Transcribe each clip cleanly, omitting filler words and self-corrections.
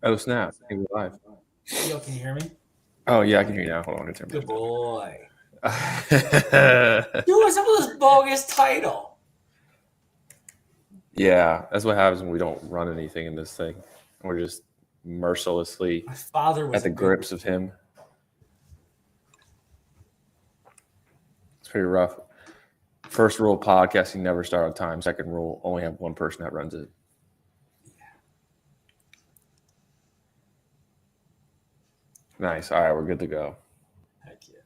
Oh, snap. Hey, we're live. Yo, can you hear me? Oh, yeah, I can hear you now. Hold on, let me turn Good boy. my Dude, what's up with this bogus title? Yeah, that's what happens when we don't run anything in this thing. We're just mercilessly My father at was a the good. grips of him. It's pretty rough. First rule of podcasting, never start on time. Second rule, only have one person that runs it. Nice. All right, we're good to go. Heck yeah.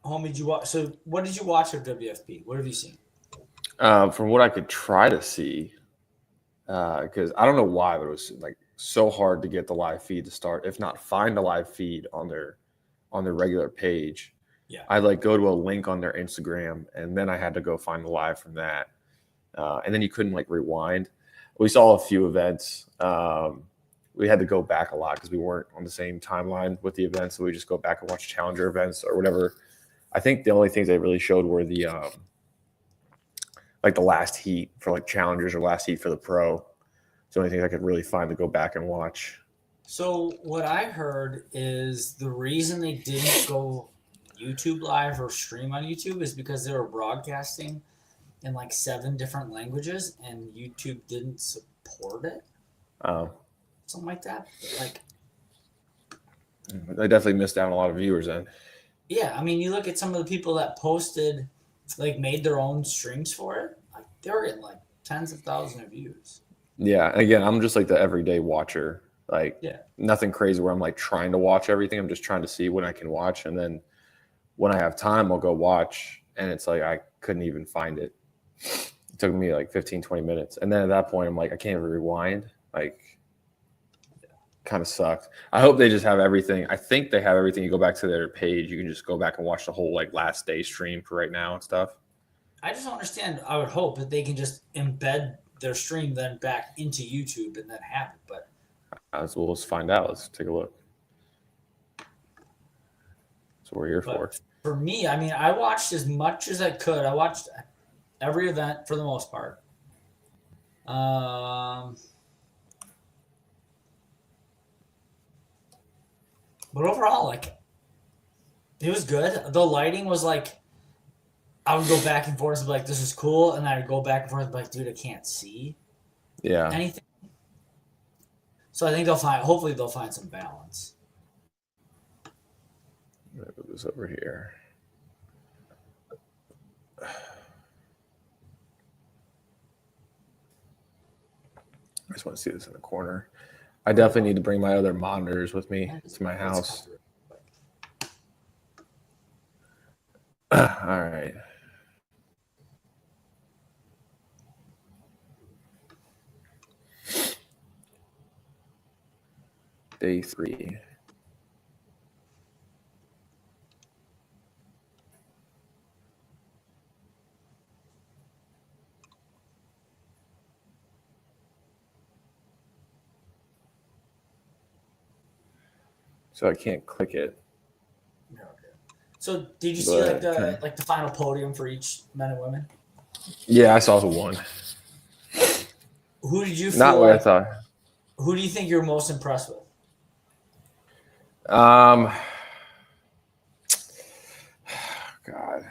Homie, did you watch? So, what did you watch of WFP? What have you seen? From what I could try to see, because I don't know why, but it was like so hard to get the live feed to start. If not, find a live feed on their regular page. Yeah. I like go to a link on their Instagram, and then I had to go find the live from that. And then you couldn't like rewind. We saw a few events. We had to go back a lot because we weren't on the same timeline with the events, so we just go back and watch challenger events or whatever. I think the only things they really showed were the like the last heat for like challengers or last heat for the pro. It's the only thing I could really find to go back and watch. So, what I heard is the reason they didn't go YouTube live or stream on YouTube is because they were broadcasting in like 7 different languages and YouTube didn't support it. Um, Something like that. Like, they definitely missed out on a lot of viewers then. yeah, I mean, you look at some of the people that posted, like, made their own streams for it. Like, they were getting like tens of thousands of views. Yeah, again, I'm just like the everyday watcher. Like Yeah, nothing crazy where I'm like trying to watch everything. I'm just trying to see when I can watch, and then when I have time, I'll go watch. And it's like I couldn't even find it. It took me like 15, 20 minutes, and then at that point, I'm like, I can't even rewind. Like, kind of sucked. I hope they just have everything. I think they have everything. You go back to their page, you can just go back and watch the whole like last day stream for right now and stuff. I just don't understand. I would hope that they can just embed their stream then back into YouTube and then have it. But So let's find out. Let's take a look. That's what we're here for. for me, I mean, I watched as much as I could. I watched every event for the most part. Um, but overall, like, it was good. The lighting was like, I would go back and forth and be like, this is cool. And I'd go back and forth and be like, dude, I can't see Yeah. anything. So I think they'll find, hopefully, they'll find some balance. Move this over here. I just want to see this in the corner. I definitely need to bring my other monitors with me to my Let's house. cover it. All right. Day 3. So I can't click it. Yeah, okay. So did you see But like the final podium for each men and women? yeah, I saw the one. Who did you Not feel what I like? thought. Who do you think you're most impressed with? Um, God,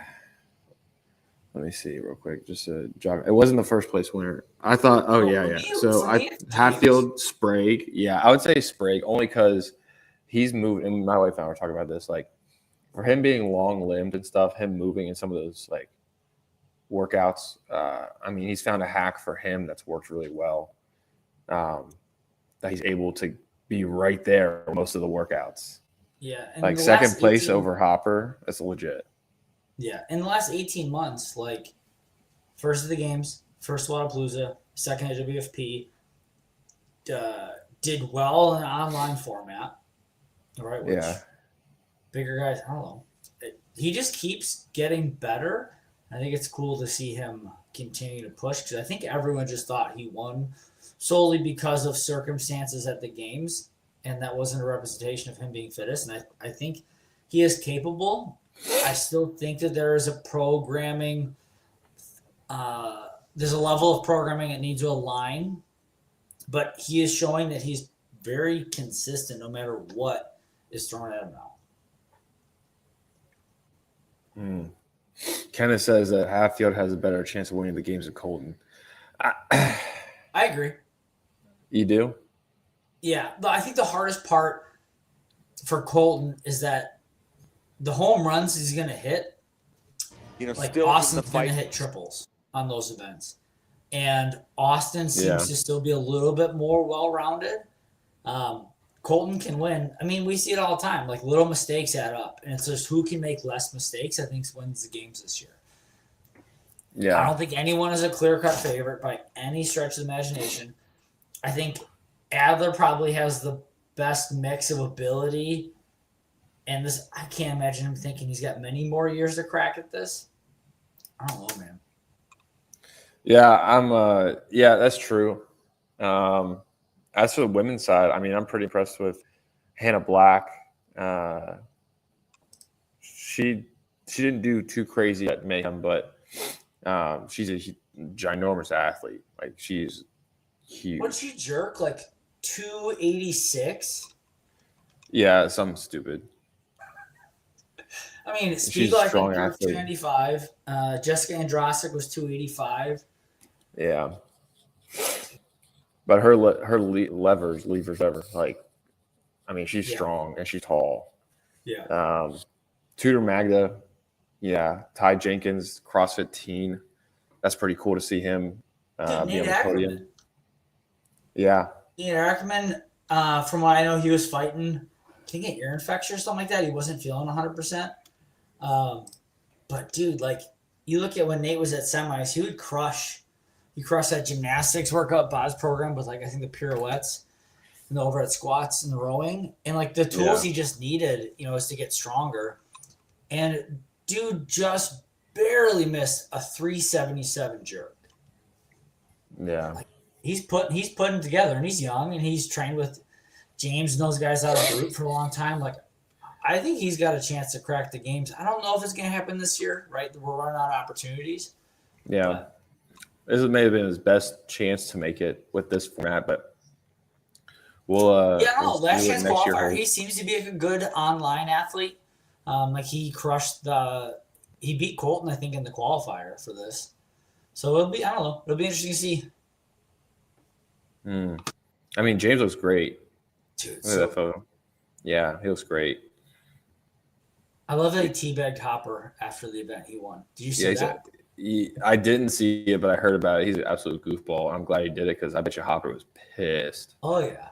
let me see real quick. Just a jog. It wasn't the first place winner. I thought. Oh Well, yeah, yeah. So for I me, it's James. Hatfield, Sprague. Yeah, I would say Sprague only because he's moved. And my wife and I were talking about this. Like for him being long limbed and stuff, him moving in some of those like workouts. I mean, he's found a hack for him that's worked really well. Um, that he's able to be right there for most of the workouts. Yeah, in Like the second last place 18, over Hopper, that's legit. yeah, in the last 18 months, like first of the games, first Wadapalooza, second at WFP, uh, did well in an online format, right? Yeah, Which bigger guys, I don't know. He just keeps getting better. I think it's cool to see him continue to push because I think everyone just thought he won solely because of circumstances at the games, and that wasn't a representation of him being fittest. And I think he is capable. I still think that there is a programming uh, there's a level of programming that needs to align, but he is showing that he's very consistent no matter what is thrown at him now. Kenneth says that Hatfield has a better chance of winning the games than Colton. I agree. You do? Yeah, but I think the hardest part for Colton is that the home runs he's going to hit, like still Austin's going to hit triples on those events. And Austin seems to still be a little bit more well-rounded. Colton can win. I mean, we see it all the time. Like, little mistakes add up. And it's just who can make less mistakes, I think, wins the games this year. Yeah. I don't think anyone is a clear-cut favorite by any stretch of the imagination. I think Adler probably has the best mix of ability. And this, I can't imagine him thinking he's got many more years to crack at this. I don't know, man. Yeah, yeah, that's true. As for the women's side, I mean, I'm pretty impressed with Hannah Black. She didn't do too crazy at Mayhem, but she's a ginormous athlete. Like, she's huge. What'd she jerk? Like 286? Yeah, something stupid. I mean, She's Spiegel, a I strong think, athlete. 295. Jessica Andrasic was 285. Yeah. But her levers, like, I mean, she's strong and she's tall. Yeah. Tudor Magda, yeah. Ty Jenkins, CrossFit teen. That's pretty cool to see him be on the podium. Yeah. Nate Ackerman, from what I know, he was fighting, I think, an ear infection or something like that. He wasn't feeling 100%. But, dude, like, you look at when Nate was at semis, he would crush. He crushed that gymnastics workout Boz program with, like, I think the pirouettes and the overhead squats and the rowing. And, like, the tools he just needed, is to get stronger. And dude just barely missed a 377 jerk. Yeah. Like, he's putting together, and he's young, and he's trained with James and those guys out of Brute for a long time. Like, I think he's got a chance to crack the games. I don't know if it's going to happen this year, right? We're running out of opportunities. Yeah. This may have been his best chance to make it with this format, but we'll last chance qualifier. He seems to be a good online athlete. Like, he beat Colton, I think, in the qualifier for this. So it'll be interesting to see. I mean, James looks great. Dude, look at that photo. Yeah, he looks great. I love that he teabagged Hopper after the event he won. Did you see that? I didn't see it, but I heard about it. He's an absolute goofball. I'm glad he did it because I bet you Hopper was pissed. Oh, yeah.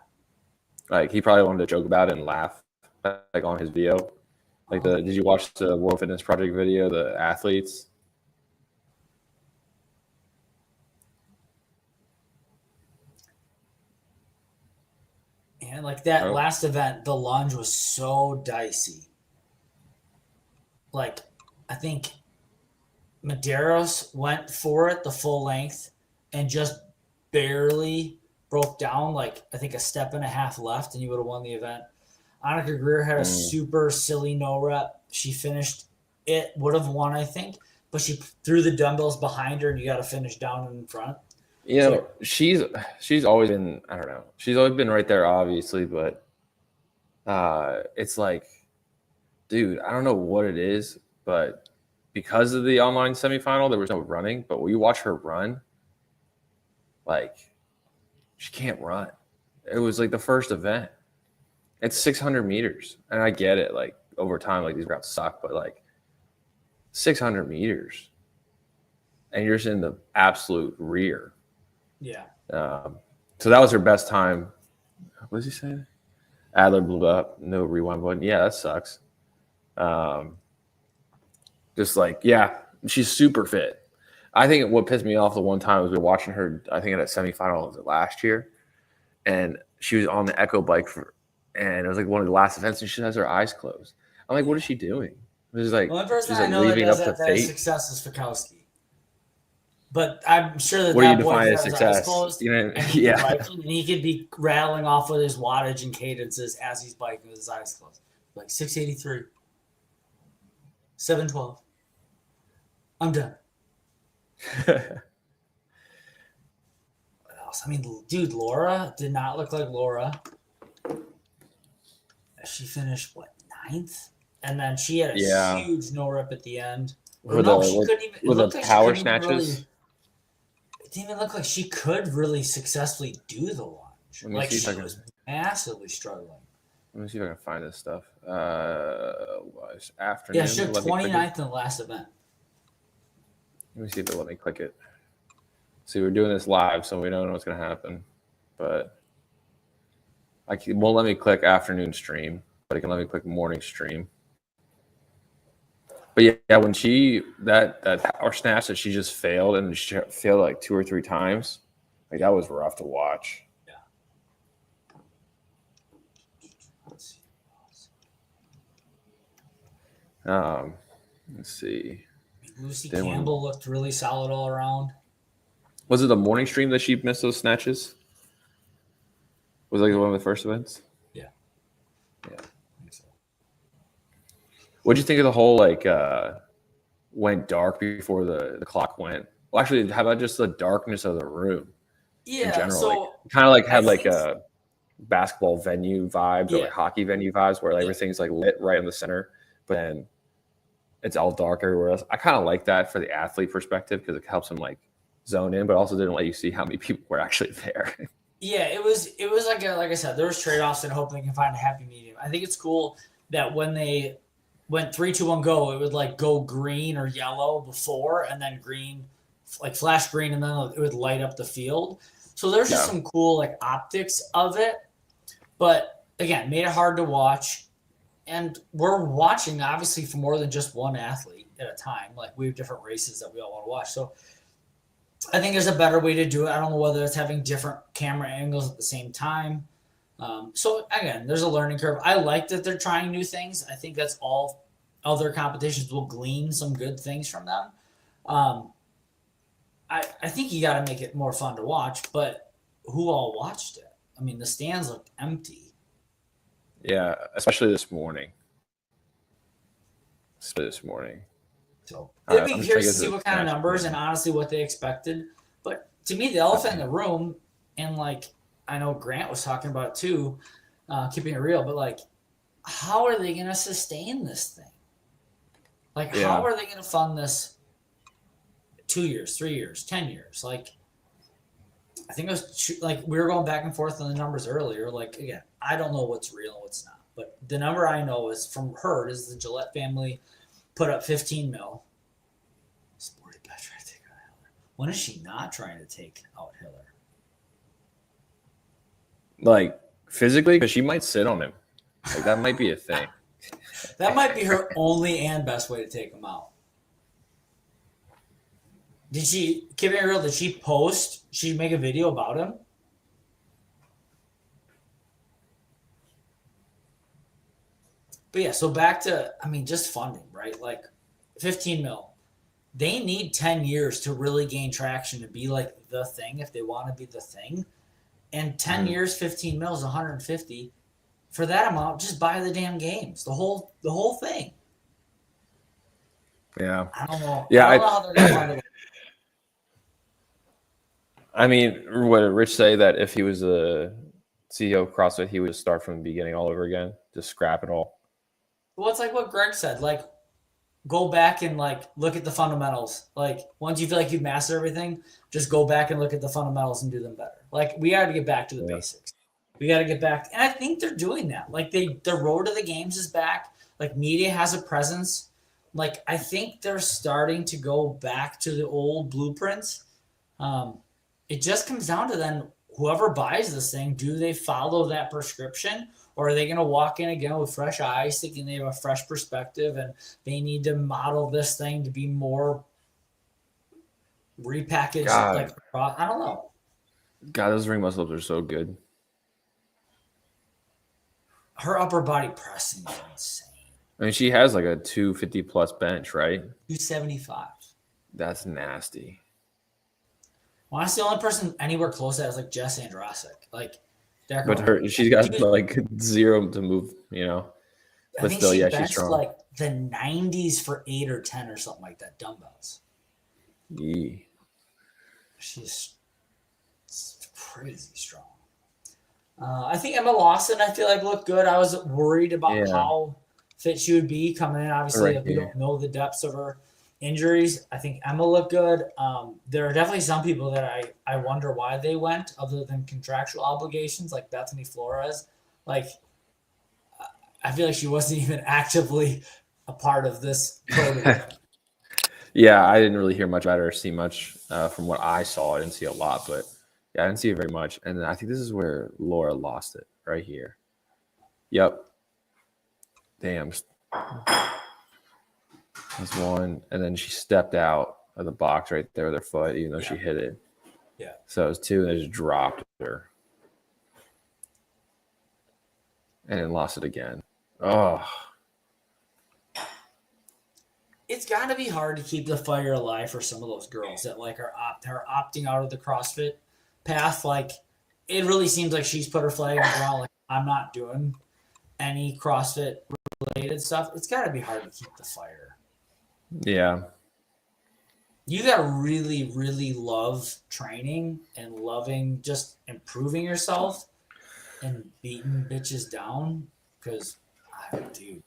Like, he probably wanted to joke about it and laugh, like, on his video. Like, did you watch the World Fitness Project video, the athletes? And, like, that last event, the lunge was so dicey. Like, I think Medeiros went for it the full length and just barely broke down, like, I think a step and a half left, and you would have won the event. Annika Greer had a super silly no rep. She finished it, would have won, I think, but she threw the dumbbells behind her, and you got to finish down and in front. She's always been, I don't know, she's always been right there, obviously, but it's like, dude, I don't know what it is, but because of the online semifinal, there was no running. But when you watch her run, like, she can't run. It was like the first event. It's 600 meters. And I get it. Like, over time, like, these routes suck, but like 600 meters. And you're just in the absolute rear. Yeah. So that was her best time. What was he saying? Adler blew up. No rewind button. Yeah, that sucks. Just like, yeah, she's super fit. I think what pissed me off the one time was we were watching her, I think, at a semifinal, was it last year? And she was on the Echo bike and it was like one of the last events, and she has her eyes closed. I'm like, what is she doing? It was like, one person she's I like know that leaving does up to that has fate. success is Fikowski. But I'm sure that What do you boy define could as have his eyes success? closed, You know, and he yeah. could bike, and he could be rattling off with his wattage and cadences as he's biking with his eyes closed. Like 683, 712. I'm done. else? I mean, dude, Laura did not look like Laura. She finished what, 9th? And then she had a Yeah. huge no rip at the end. With No, the she couldn't even. It with the looked like she power couldn't even snatches. really. It didn't even look like she could really successfully do the lunge. Let me Like see if she I can. was massively struggling. Let me see if I can find this stuff. Was afternoon. Yeah, she took Let me click it. 29th in the last event. Let me see if it let me click it. See, we're doing this live, so we don't know what's gonna happen. But it won't let me click afternoon stream, but it can let me click morning stream. But yeah, when she that power snatch that she just failed, and she failed like 2 or 3 times, like that was rough to watch. Let's see. Lucy Then Campbell looked really solid all around. Was it the morning stream that she missed those snatches? Was it like one of the first events? Yeah. Yeah. What'd you think of the whole went dark before the clock went? Well, actually, how about just the darkness of the room in Yeah, general? so Kind of like I had like think- a basketball venue vibes or Yeah. like hockey venue vibes where like, Yeah. everything's like lit right in the center, but then it's all dark everywhere else. I kind of like that for the athlete perspective because it helps them like zone in, but also didn't let you see how many people were actually there. yeah, it was like I said, there was trade-offs and hoping they can find a happy medium. I think it's cool that when they went 3, 2, 1, go, it would like go green or yellow before, and then green, like flash green, and then it would light up the field. So there's just Yeah. some cool like optics of it, but again, made it hard to watch. And we're watching obviously for more than just one athlete at a time. Like we have different races that we all want to watch. So I think there's a better way to do it. I don't know whether it's having different camera angles at the same time. So again, there's a learning curve. I like that they're trying new things. I think that's all other competitions will glean some good things from them. I think you got to make it more fun to watch, but who all watched it? I mean, the stands looked empty. Yeah, especially this morning. So it'd be I'm curious to trying see to what kind of snatch numbers point. and honestly what they expected. But to me, the elephant in the room, and like I know Grant was talking about it too, keeping it real, but like, how are they going to sustain this thing? Like, Yeah. how are they going to fund this 2 years, 3 years, 10 years? Like, I think it was like we were going back and forth on the numbers earlier. Like, again, I don't know what's real and what's not, but the number I know is from Herd is the Gillette family put up 15 mil. Sporty Bet trying to take out Hiller. When is she not trying to take out Hiller? Like physically, because she might sit on him. Like that might be a thing. That might be her only and best way to take him out. Did she, keeping it real, did she post, she make a video about him? But yeah, so back to, I mean, just funding, right? Like 15 mil. They need 10 years to really gain traction to be like the thing if they want to be the thing. And 10 years, 15 mil is 150. For that amount, just buy the damn games. The whole thing. Yeah. I don't know. Yeah, I don't know how they're gonna find it. I mean, what did Rich say that if he was a CEO of CrossFit, he would start from the beginning all over again, just scrap it all. Well, it's like what Greg said. Like, go back and like look at the fundamentals. Like, once you feel like you've mastered everything, just go back and look at the fundamentals and do them better. Like, we got to get back to the basics. We got to get back, and I think they're doing that. Like, the road to the games is back. Like, media has a presence. Like, I think they're starting to go back to the old blueprints. It just comes down to then whoever buys this thing, do they follow that prescription? Or are they going to walk in again with fresh eyes, thinking they have a fresh perspective and they need to model this thing to be more repackaged? God. Like, I don't know. God, those ring muscle ups are so good. Her upper body pressing is insane. I mean, she has like a 250 plus bench, right? 275. That's nasty. Honestly, the only person anywhere close to that is like Jess Andrasic. Like, But she's got like zero to move, you know. I But think still, she yeah, she's benched strong. like the 90s for 8 or 10 or something like that, dumbbells. Yee. She's crazy strong. I think Emma Lawson, I feel like looked good. I was worried about Yeah, how fit she would be coming in. Obviously, right like, we here. don't know the depths of her injuries. I think Emma looked good. There are definitely some people that I wonder why they went, other than contractual obligations, like Bethany Flores. Like, I feel like she wasn't even actively a part of this program. Yeah, I didn't really hear much about her or see much from what I saw. I didn't see a lot, but yeah, I didn't see it very much. And then I think this is where Laura lost it right here. Yep. Damn. That's one. And then she stepped out of the box right there with her foot, even though she hit it. Yeah. So it was two, and they just dropped her. And then lost it again. Oh. It's got to be hard to keep the fire alive for some of those girls that like are opting out of the CrossFit path. Like, it really seems like she's put her flag on the ground. Like, I'm not doing any CrossFit related stuff. It's got to be hard to keep the fire. Yeah. You got to really, really love training and loving just improving yourself and beating bitches down, because, dude,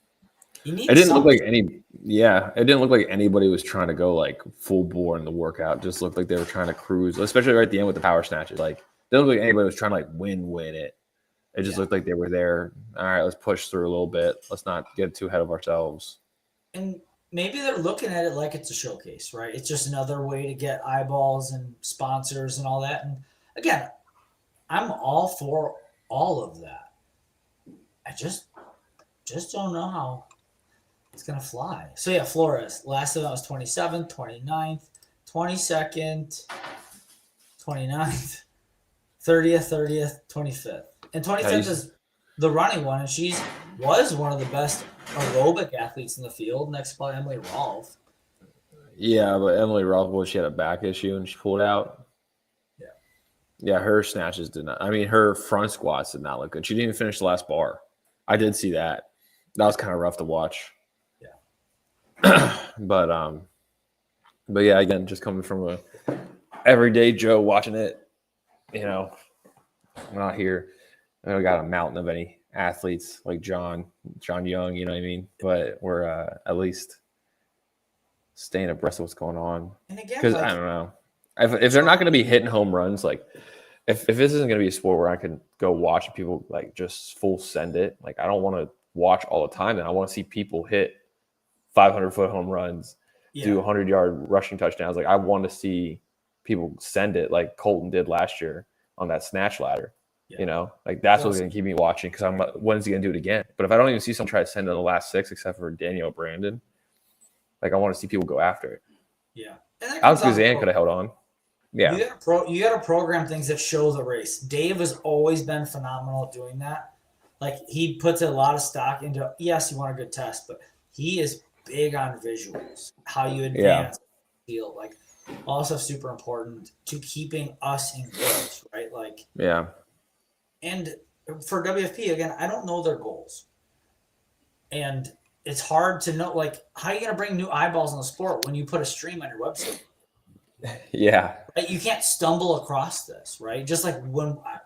you need It didn't look something. like any. Yeah, it didn't look like anybody was trying to go like full bore in the workout. It just looked like they were trying to cruise, especially right at the end with the power snatches. Like, it didn't look like anybody was trying to like win it. It just looked like they were there. All right, let's push through a little bit. Let's not get too ahead of ourselves. And maybe they're looking at it like it's a showcase, right? It's just another way to get eyeballs and sponsors and all that. And again, I'm all for all of that. I just don't know how it's gonna fly. So yeah, Flores. Last event was 27th, 29th, 22nd, 29th, 30th, 25th. And 25th is the running one, and was one of the best aerobic athletes in the field, next to Emily Rolfe. Yeah, but Emily Rolfe, she had a back issue and she pulled out. Yeah. Yeah, her snatches did not. I mean, her front squats did not look good. She didn't even finish the last bar. I did see that. That was kind of rough to watch. Yeah. but yeah, again, just coming from a everyday Joe watching it, you know, I'm not here. I don't got a mountain of any athletes like John Young, you know what I mean? But we're at least staying abreast of what's going on. And again, Because like, I don't know. If they're not going to be hitting home runs, like if this isn't going to be a sport where I can go watch people like just full send it, like I don't want to watch all the time. Then I want to see people hit 500-foot home runs, do 100-yard rushing touchdowns. Like I want to see people send it like Colton did last year on that snatch ladder. You know, like that's what's going to keep me watching, because I'm when's he going to do it again? But if I don't even see someone try to send it in the last 6, except for Danielle Brandon, like I want to see people go after it. Yeah. Alex Guzan could have held on. Yeah. You got to program things that show the race. Dave has always been phenomenal at doing that. Like, he puts a lot of stock into, yes, you want a good test, but he is big on visuals, how you advance the field. Like, all stuff super important to keeping us engaged, right? Like, yeah. And for WFP, again, I don't know their goals. And it's hard to know, like, how are you going to bring new eyeballs on the sport when you put a stream on your website? Yeah. Right? You can't stumble across this, right? Just like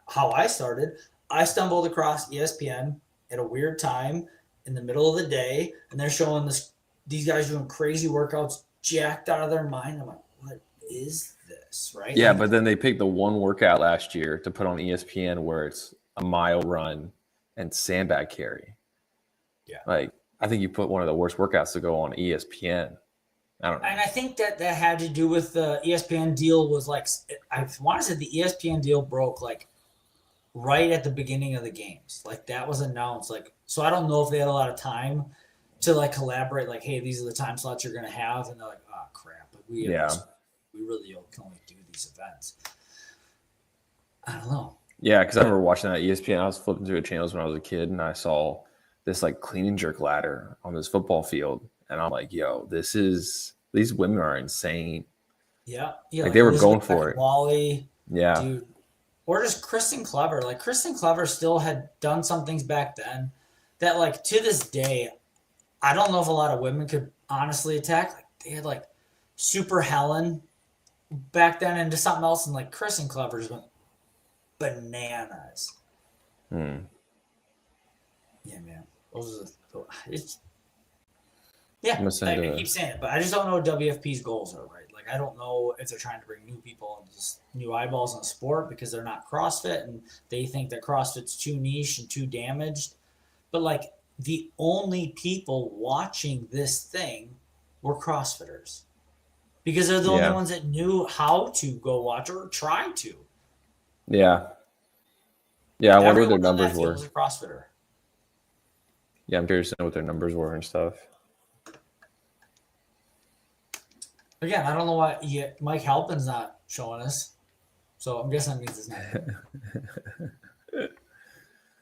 how I started, I stumbled across ESPN at a weird time in the middle of the day, and they're showing these guys doing crazy workouts, jacked out of their mind. I'm like, what is this, right? Yeah, like, but then they picked the one workout last year to put on ESPN where it's a mile run and sandbag carry. Yeah. Like, I think you put one of the worst workouts to go on ESPN. I don't know. And I think that had to do with the ESPN deal. Was like, I want to say the ESPN deal broke like right at the beginning of the games. Like, that was announced. Like, so I don't know if they had a lot of time to like collaborate. Like, hey, these are the time slots you're going to have, and they're like, oh crap, like, we really can only do these events. I don't know. Yeah, because I remember watching that ESPN. I was flipping through the channels when I was a kid, and I saw this like clean and jerk ladder on this football field, and I'm like, yo, these women are insane. Yeah, like they were going for it. Wally, yeah, dude, or just Kristen Clever. Like, Kristen Clever still had done some things back then that, like, to this day, I don't know if a lot of women could honestly attack. Like, they had like Super Helen back then into something else, and like Kristen Clever just went bananas. Hmm. Yeah, man. Those are it's I'm gonna send I a keep saying it, but I just don't know what WFP's goals are, right? Like I don't know if they're trying to bring new people and just new eyeballs in the sport because they're not CrossFit and they think that CrossFit's too niche and too damaged. But like the only people watching this thing were CrossFitters because they're the only yeah, ones that knew how to go watch or try to. yeah, yeah. I wonder what their Everyone on numbers that field were. was a CrossFitter. Yeah, I'm curious to know what their numbers were and stuff. Again, I don't know why Mike Halpin's not showing us. So I'm guessing that means it's not good.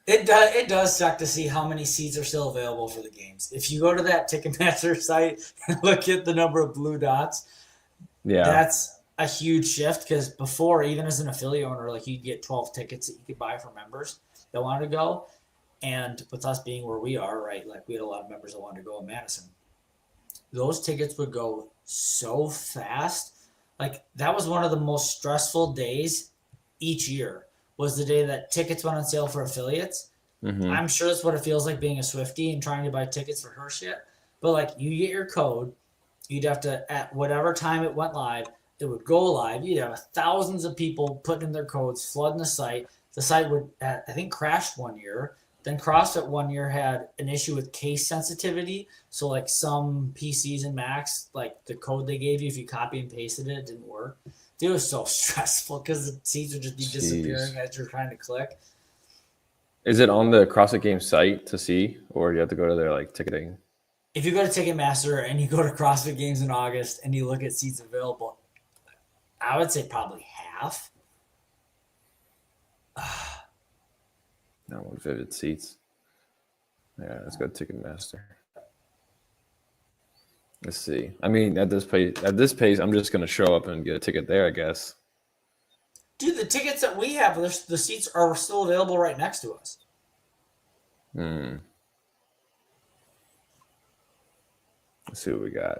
It does suck to see how many seats are still available for the games. If you go to that Ticketmaster site and look at the number of blue dots, Yeah, that's a huge shift because before, even as an affiliate owner, like you'd get 12 tickets that you could buy for members that wanted to go. And with us being where we are, right, like we had a lot of members that wanted to go in Madison. Those tickets would go so fast. Like that was one of the most stressful days each year was the day that tickets went on sale for affiliates. hmm, I'm sure that's what it feels like being a Swifty and trying to buy tickets for her shit. But like you get your code, you'd have to at whatever time it went live, it would go live. You'd have thousands of people putting in their codes, flooding the site. The site would, I think, crashed one year. Then CrossFit one year had an issue with case sensitivity. So like some PCs and Macs, like the code they gave you, if you copy and pasted it, it didn't work. Dude, it was so stressful because the seats would just be disappearing jeez. as you're trying to click. Is it on the CrossFit Games site to see, or you have to go to their like ticketing? If you go to Ticketmaster and you go to CrossFit Games in August and you look at seats available, I would say probably half. No, Vivid Seats. Yeah, let's go to Ticketmaster. Let's see. I mean, at this pace, I'm just gonna show up and get a ticket there, I guess. Dude, the tickets that we have, the seats are still available right next to us. Hmm. Let's see what we got.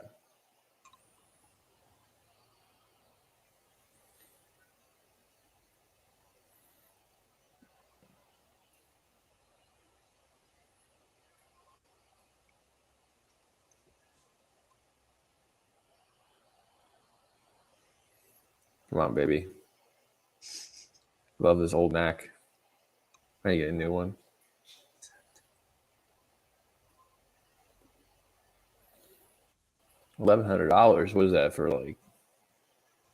Come on, baby. Love this old Mac. I need to get a new one. $1,100. What is that for? Like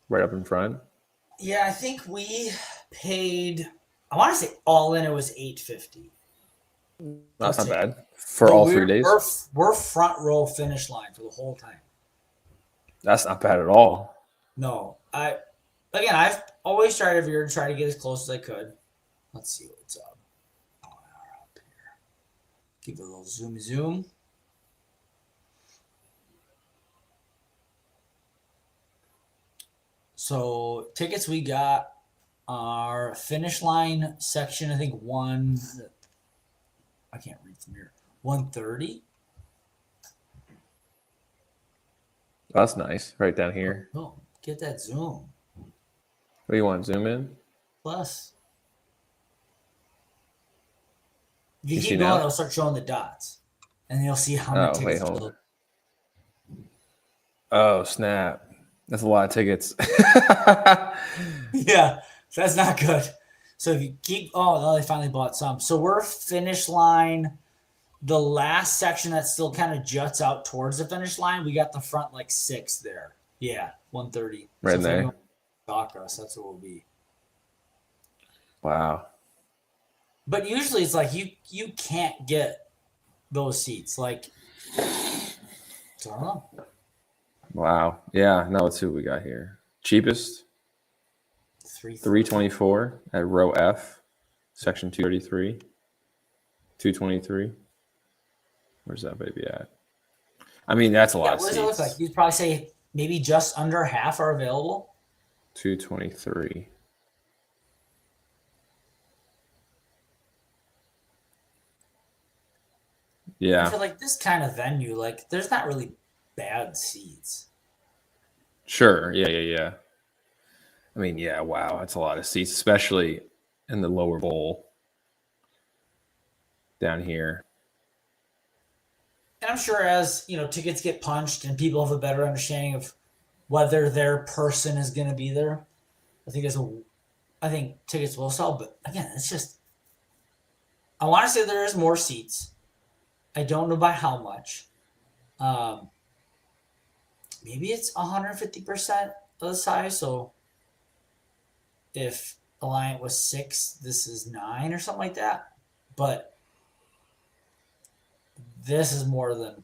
right up in front? Yeah, I think we paid. I want to say all in it was $850. That's not ticket. bad for But all 3 days. We're front row finish line for the whole time. That's not bad at all. No, I've always tried every year to try to get as close as I could. Let's see what's up. Oh, up here. Give it a little zoom. So tickets we got are finish line section. I think I can't read from here. 130. That's nice. Right down here. Oh, get that zoom. What do you want? Zoom in? Plus, if you You see keep going, now? it'll start showing the dots, and you'll see how many Oh, wait, tickets. hold on. Oh, snap. That's a lot of tickets. Yeah, that's not good. So if you keep, oh, no, they finally bought some. So we're finish line. The last section that still kind of juts out towards the finish line, we got the front like 6 there. Yeah, 130. Right so if there. anyone stalk us, that's what we'll be. Wow. But usually it's like you can't get those seats. Like, I don't know. Wow. Yeah. Now let's see what we got here. Cheapest 324 at row F, section 233. 223. Where's that baby at? I mean, that's a lot of What does seats. it look like? You'd probably say maybe just under half are available. 223. Yeah. For like this kind of venue, like there's not really bad seats. Sure. Yeah. I mean, yeah, wow. That's a lot of seats, especially in the lower bowl down here. And I'm sure as, tickets get punched and people have a better understanding of whether their person is going to be there, I think tickets will sell. But again, it's just, I want to say there is more seats. I don't know by how much. Maybe it's 150% of the size. So if Alliant was 6, this is 9 or something like that. But this is more than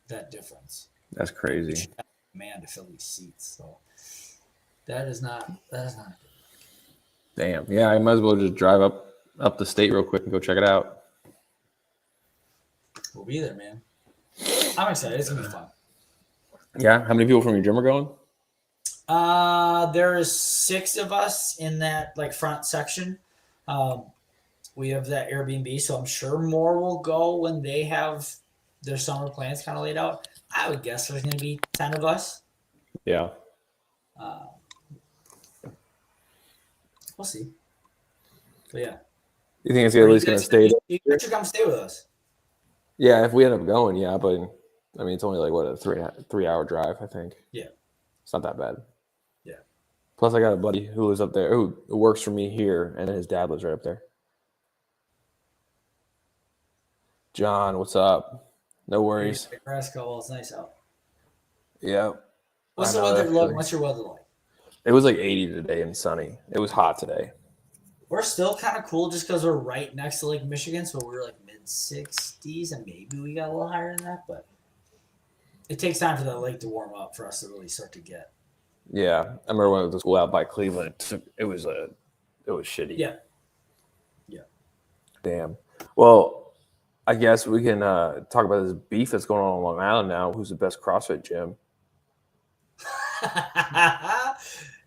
that difference. That's crazy. Man, to fill these seats. So that is not good. Damn. Yeah, I might as well just drive up the state real quick and go check it out. We'll be there, man. I'm excited. It's gonna be fun. Yeah. How many people from your gym are going? There is 6 of us in that front section. We have that Airbnb, so I'm sure more will go when they have their summer plans kind of laid out. I would guess there's going to be 10 of us. Yeah. We'll see. But yeah. You think it's at least going to stay? You should come stay with us. Yeah, if we end up going, yeah. But I mean, it's only a 3-hour drive, I think. Yeah. It's not that bad. Yeah. Plus, I got a buddy who lives up there who works for me here, and his dad lives right up there. John, what's up? No worries. Nebraska, it's nice out. Yeah. What's the weather like? What's your weather like? It was 80 today and sunny. It was hot today. We're still kind of cool just because we're right next to Lake Michigan, so we're mid 60s, and maybe we got a little higher than that, but it takes time for that lake to warm up for us to really start to get. Yeah, I remember when it was out by Cleveland. It was shitty. Yeah. Damn. Well, I guess we can talk about this beef that's going on Long Island now. Who's the best CrossFit gym?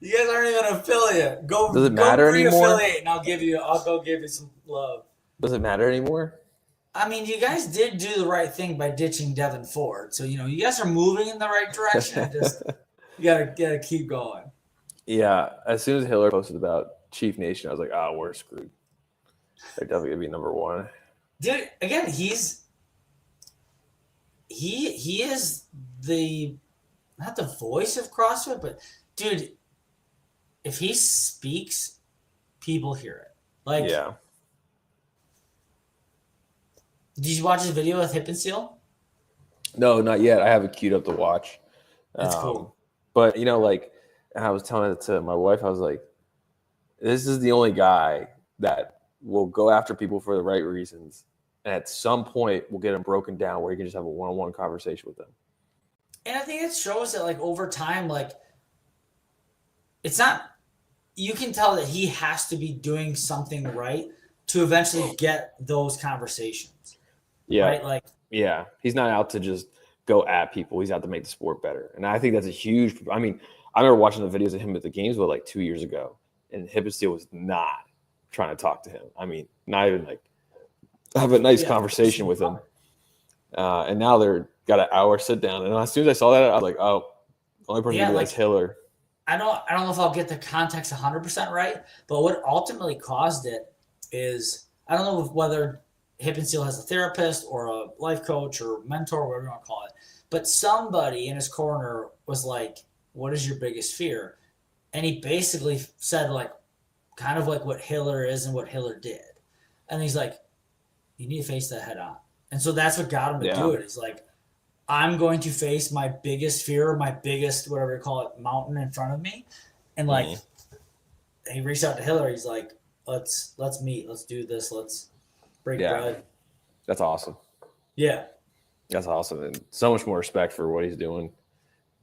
You guys aren't even an affiliate. Does it matter anymore? Affiliate, and I'll go give you some love. Does it matter anymore? I mean, you guys did do the right thing by ditching Devin Ford, so you guys are moving in the right direction. You gotta keep going. Yeah, as soon as Hiller posted about Chief Nation, I was like, "Oh, we're screwed. They're definitely gonna be number one." Dude, again, he is not the voice of CrossFit, but dude, if he speaks, people hear it. Yeah. Did you watch his video with Hip and Seal? No, not yet. I have it queued up to watch. That's cool. But and I was telling it to my wife. I was like, "This is the only guy that will go after people for the right reasons, and at some point, we'll get him broken down where you can just have a one-on-one conversation with them." And I think it shows that over time, it's not. You can tell that he has to be doing something right to eventually get those conversations. Yeah. Right? Yeah. He's not out to just go at people. He's out to make the sport better. And I think that's a huge, I remember watching the videos of him at the games 2 years ago, and Hip and Steel was not trying to talk to him. Not even have a nice conversation with him. And now they're got an hour sit down. And as soon as I saw that, I was like, oh, the only person who do that's Hiller. I don't know if I'll get the context 100% right, but what ultimately caused it is, I don't know whether Hip and Seal has a therapist or a life coach or mentor, whatever you want to call it, but somebody in his corner was like, what is your biggest fear? And he basically said kind of what Hiller is and what Hiller did. And he's like, you need to face that head on. And so that's what got him to do it. He's like, I'm going to face my biggest fear, my biggest, whatever you call it, mountain in front of me. And he reached out to Hiller. He's like, let's meet. Let's do this. Let's break bread. That's awesome. Yeah. That's awesome. And so much more respect for what he's doing.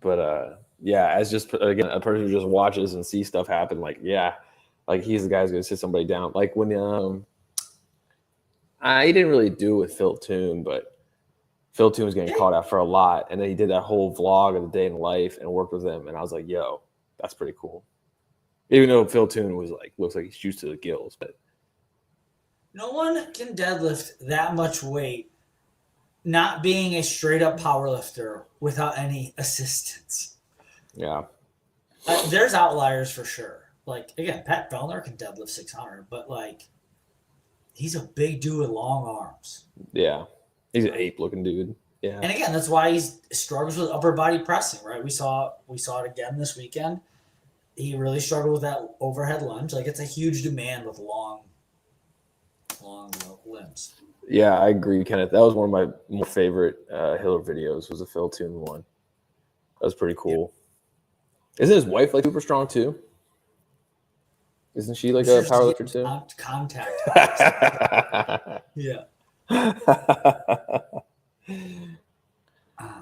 But as just, again, a person who just watches and sees stuff happen, he's the guy who's going to sit somebody down. Like when I didn't really do it with Phil Toon, but Phil Toon was getting called out for a lot. And then he did that whole vlog of the day in life and worked with him. And I was like, yo, that's pretty cool. Even though Phil Toon was looks like he's juiced to the gills. But no one can deadlift that much weight not being a straight up power lifter without any assistance. Yeah. There's outliers for sure. Like, again, Pat Fellner can deadlift 600, but like, he's a big dude with long arms. Yeah. He's an Right. ape-looking dude. Yeah. And again, that's why he struggles with upper body pressing, right? We saw it again this weekend. He really struggled with that overhead lunge. Like, it's a huge demand with long limbs. Yeah, I agree, Kenneth. That was one of my more favorite Hiller videos, was the Phil Toon one. That was pretty cool. Isn't his wife like super strong too? Isn't she like a powerlifter too? Contact. Yeah.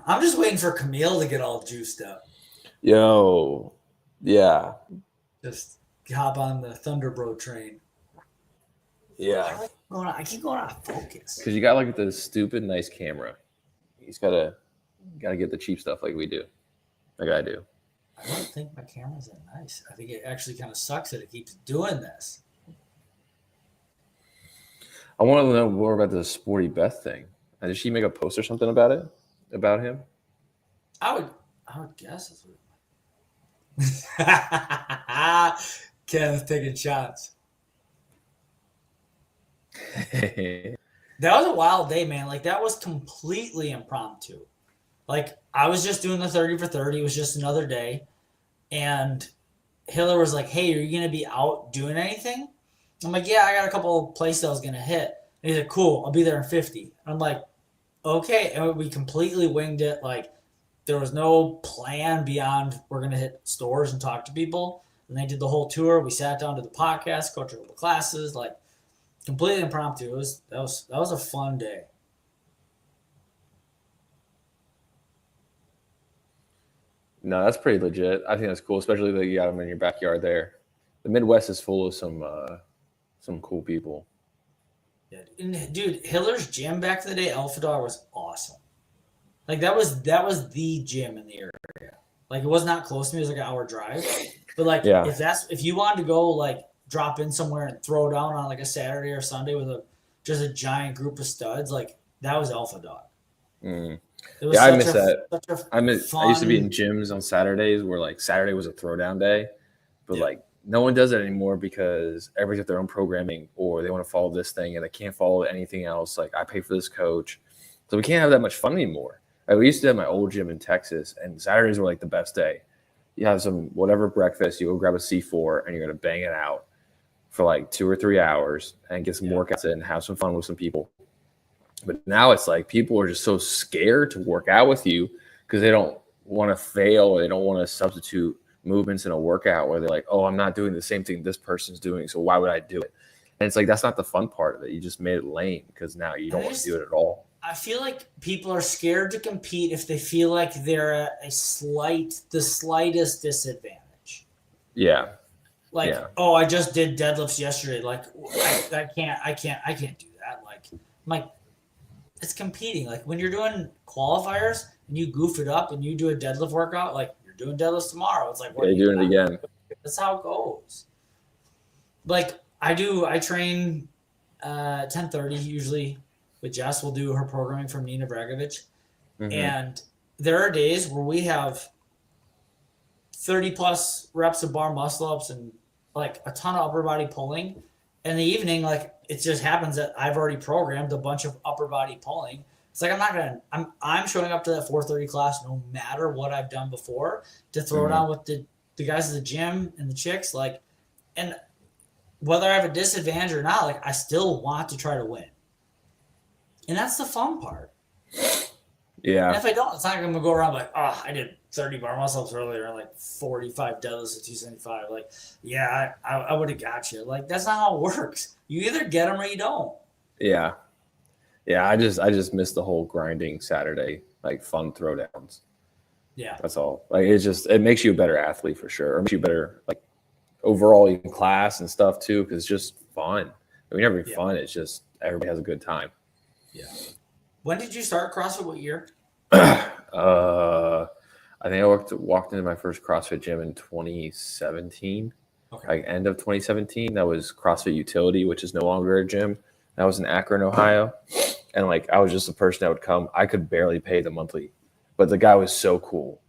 I'm just waiting for Camille to get all juiced up. Yo, yeah. Just hop on the Thunderbro train. Yeah. I keep going out of focus. Because you got like the stupid nice camera. He's gotta get the cheap stuff like we do. Like I do. I don't think my camera's that nice. I think it actually kind of sucks that it keeps doing this. I want to know more about the Sporty Beth thing. Did she make a post or something about it? About him? I would guess that's what. Kenneth taking shots. That was a wild day, man. Like, that was completely impromptu. Like, I was just doing the 30 for 30. It was just another day. And Hiller was like, hey, are you going to be out doing anything? I'm like, yeah, I got a couple places I was going to hit. And he's like, cool, I'll be there in 50. I'm like, okay. And we completely winged it. Like, there was no plan beyond we're going to hit stores and talk to people. And they did the whole tour. We sat down to the podcast, coached a couple classes, like, completely impromptu. That was a fun day. No, that's pretty legit. I think that's cool, especially that you got them in your backyard there. The Midwest is full of some cool people. Yeah, and dude, Hiller's gym back in the day, Alpha Dog, was awesome. Like, that was the gym in the area. Like, it was not close to me. It was like an hour drive. But like, Yeah. if you wanted to go like drop in somewhere and throw down on like a Saturday or Sunday with just a giant group of studs, like, that was Alpha Dog. Mm. It was I miss that. I fun, used to be in gyms on Saturdays where like Saturday was a throwdown day, but like no one does it anymore because everybody's got their own programming or they want to follow this thing and they can't follow anything else. Like, I pay for this coach, so we can't have that much fun anymore. Like, we used to have my old gym in Texas, and Saturdays were like the best day. You have some whatever breakfast, you go grab a C4, and you're gonna bang it out for like 2 or 3 hours and get some workouts in, have some fun with some people. But now it's like people are just so scared to work out with you because they don't want to fail. They don't want to substitute movements in a workout where they're like, oh, I'm not doing the same thing this person's doing, so why would I do it? And it's like, that's not the fun part of it. You just made it lame because now you don't want to do it at all. I feel like people are scared to compete if they feel like they're at the slightest disadvantage. Yeah. Like, oh, I just did deadlifts yesterday. Like, I can't do that. Like, it's competing. Like, when you're doing qualifiers and you goof it up and you do a deadlift workout, like, you're doing deadlifts tomorrow. It's like, you're doing it again. That's how it goes. Like, I train 10:30 usually with Jess. We'll do her programming from Nina Vragovic. Mm-hmm. And there are days where we have 30 plus reps of bar muscle ups and like a ton of upper body pulling. In the evening, like, it just happens that I've already programmed a bunch of upper body pulling. It's like, I'm showing up to that 4:30 class no matter what I've done before to throw down with the guys at the gym and the chicks. Like, and whether I have a disadvantage or not, like, I still want to try to win. And that's the fun part. Yeah. And if I don't, it's not going to go around like, oh, I did 30 bar muscle-ups earlier and like 45 deadlifts at 275. Like, yeah, I would have got you. Like, that's not how it works. You either get them or you don't. Yeah. Yeah, I just miss the whole grinding Saturday, like, fun throwdowns. Yeah. That's all. Like, it makes you a better athlete for sure. It makes you better, like, overall in class and stuff too, because it's just fun. I mean, every fun, it's just everybody has a good time. Yeah. When did you start CrossFit? What year? I think I walked into my first CrossFit gym in 2017. Okay. Like, end of 2017. That was CrossFit Utility, which is no longer a gym. That was in Akron, Ohio. And like, I was just a person that would come. I could barely pay the monthly, but the guy was so cool.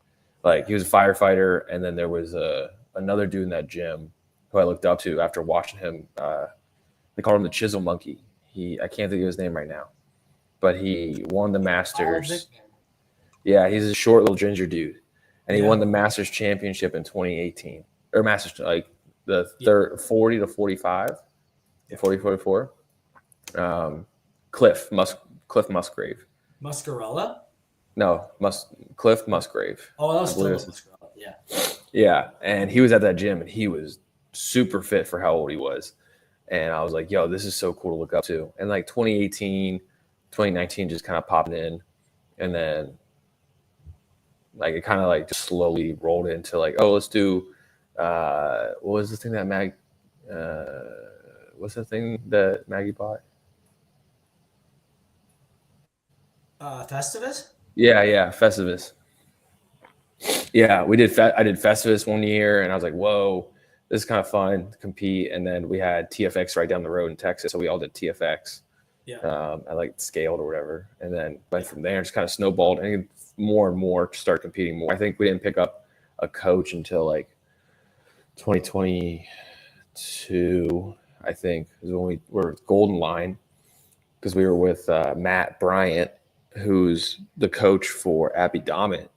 Like, he was a firefighter, and then there was another dude in that gym who I looked up to after watching him. They called him the Chisel Monkey. I can't think of his name right now, but he won the Masters. Yeah, he's a short little ginger dude, and he won the Masters Championship in 2018, or Masters like the 40 to 45, 40-44. Cliff Musgrave. Muscarella? No, Cliff Musgrave. Oh, that was still Muscarella. Yeah. Yeah, and he was at that gym, and he was super fit for how old he was. And I was like, yo, this is so cool to look up to. And like 2018, 2019 just kind of popped in. And then like it kind of like just slowly rolled into like, oh, let's do what was the thing that what's the thing that Maggie bought? Festivus? Yeah, Festivus. Yeah, I did Festivus one year, and I was like, whoa, this is kind of fun to compete. And then we had TFX right down the road in Texas, so we all did TFX. Yeah. I like scaled or whatever, and then went from there. Just kind of snowballed, and more and more to start competing more. I think we didn't pick up a coach until like 2022. I think is when we were with Golden Line, because we were with Matt Bryant, who's the coach for Abby Dommett.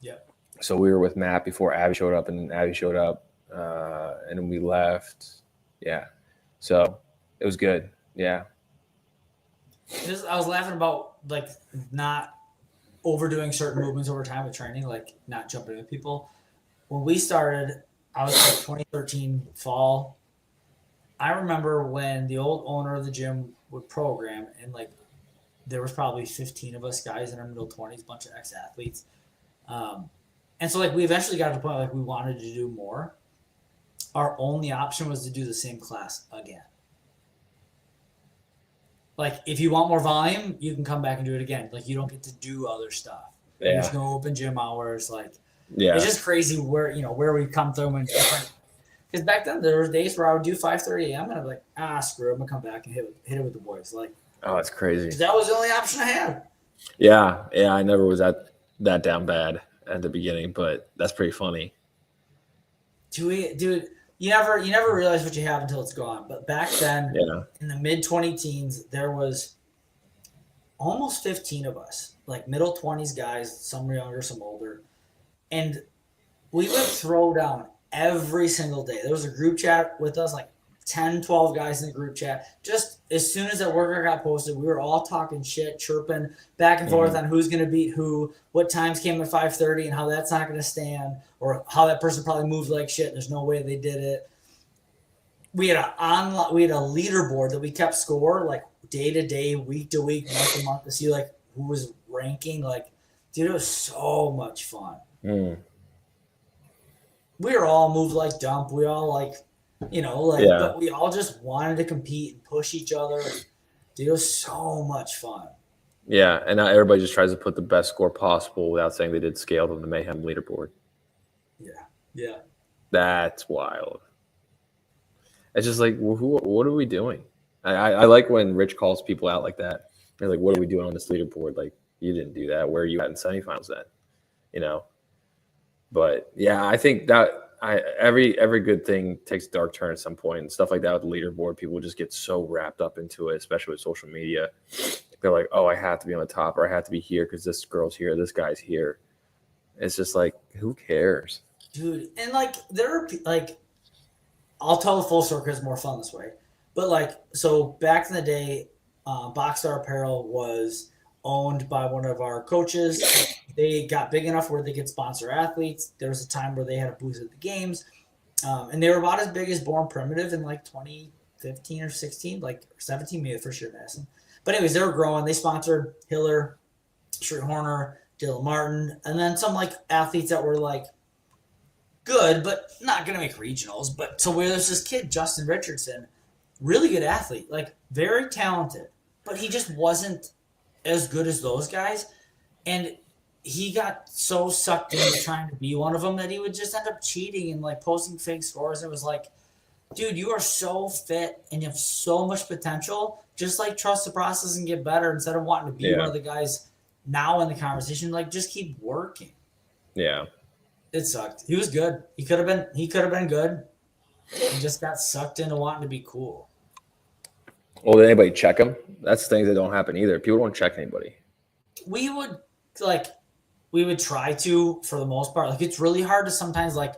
Yeah. So we were with Matt before Abby showed up, and then Abby showed up, and then we left. Yeah. So it was good. Yeah. I was laughing about like not overdoing certain movements over time with training, like not jumping with people. When we started, I was like 2013 fall. I remember when the old owner of the gym would program, and like there was probably 15 of us guys in our middle 20s, bunch of ex-athletes. And so like we eventually got to the point like we wanted to do more. Our only option was to do the same class again. Like if you want more volume, you can come back and do it again. Like you don't get to do other stuff. Yeah. There's no open gym hours. Like Yeah. it's just crazy where we've come through and different. Because back then there were days where I would do 5:30 a.m. and I'd be like, screw it, I'm gonna come back and hit it with the boys. Like, oh, that's crazy. that was the only option I had. Yeah, I never was that down bad at the beginning, but that's pretty funny. Dude, you never realize what you have until it's gone. But back then, in the mid 20-teens, there was almost 15 of us, like middle 20s guys, some younger, some older, and we would throw down every single day. There was a group chat with us, like 10, 12 guys in the group chat. Just as soon as that workout got posted, we were all talking shit, chirping back and forth on who's going to beat who, what times came at 5:30 and how that's not going to stand, or how that person probably moved like shit and there's no way they did it. We had a leaderboard that we kept score like day to day, week to week, month to month to see like who was ranking. Like, dude, it was so much fun. We were all moved like dump. We all like, but we all just wanted to compete and push each other. Dude, it was so much fun. Yeah, and now everybody just tries to put the best score possible without saying they did scaled on the Mayhem leaderboard. Yeah. That's wild. It's just like, what are we doing? I like when Rich calls people out like that. They're like, what are we doing on this leaderboard? Like, you didn't do that. Where are you at in semifinals then? But yeah, I think that every good thing takes a dark turn at some point, and stuff like that with the leaderboard. People just get so wrapped up into it, especially with social media. They're like, oh, I have to be on the top, or I have to be here because this girl's here, this guy's here. It's just like, who cares? Dude, and like there are like, I'll tell the full story because it's more fun this way. But like, so back in the day, Boxstar Apparel was owned by one of our coaches. They got big enough where they could sponsor athletes. There was a time where they had a booth at the games, and they were about as big as Born Primitive in like 2015 or 16, like 17, maybe the first year of Madison. But anyways, they were growing. They sponsored Hiller, Sherry Horner, Dylan Martin, and then some like athletes that were like good, but not going to make regionals. But so where there's this kid, Justin Richardson, really good athlete, like very talented, but he just wasn't as good as those guys. And he got so sucked into trying to be one of them that he would just end up cheating and like posting fake scores. It was like, dude, you are so fit and you have so much potential. Just like trust the process and get better instead of wanting to be one of the guys now in the conversation. Like just keep working. Yeah. It sucked. He was good. He could have been good. and just got sucked into wanting to be cool. Well, did anybody check him? That's things that don't happen either. People don't check anybody. We would try to, for the most part. Like, it's really hard to sometimes, like,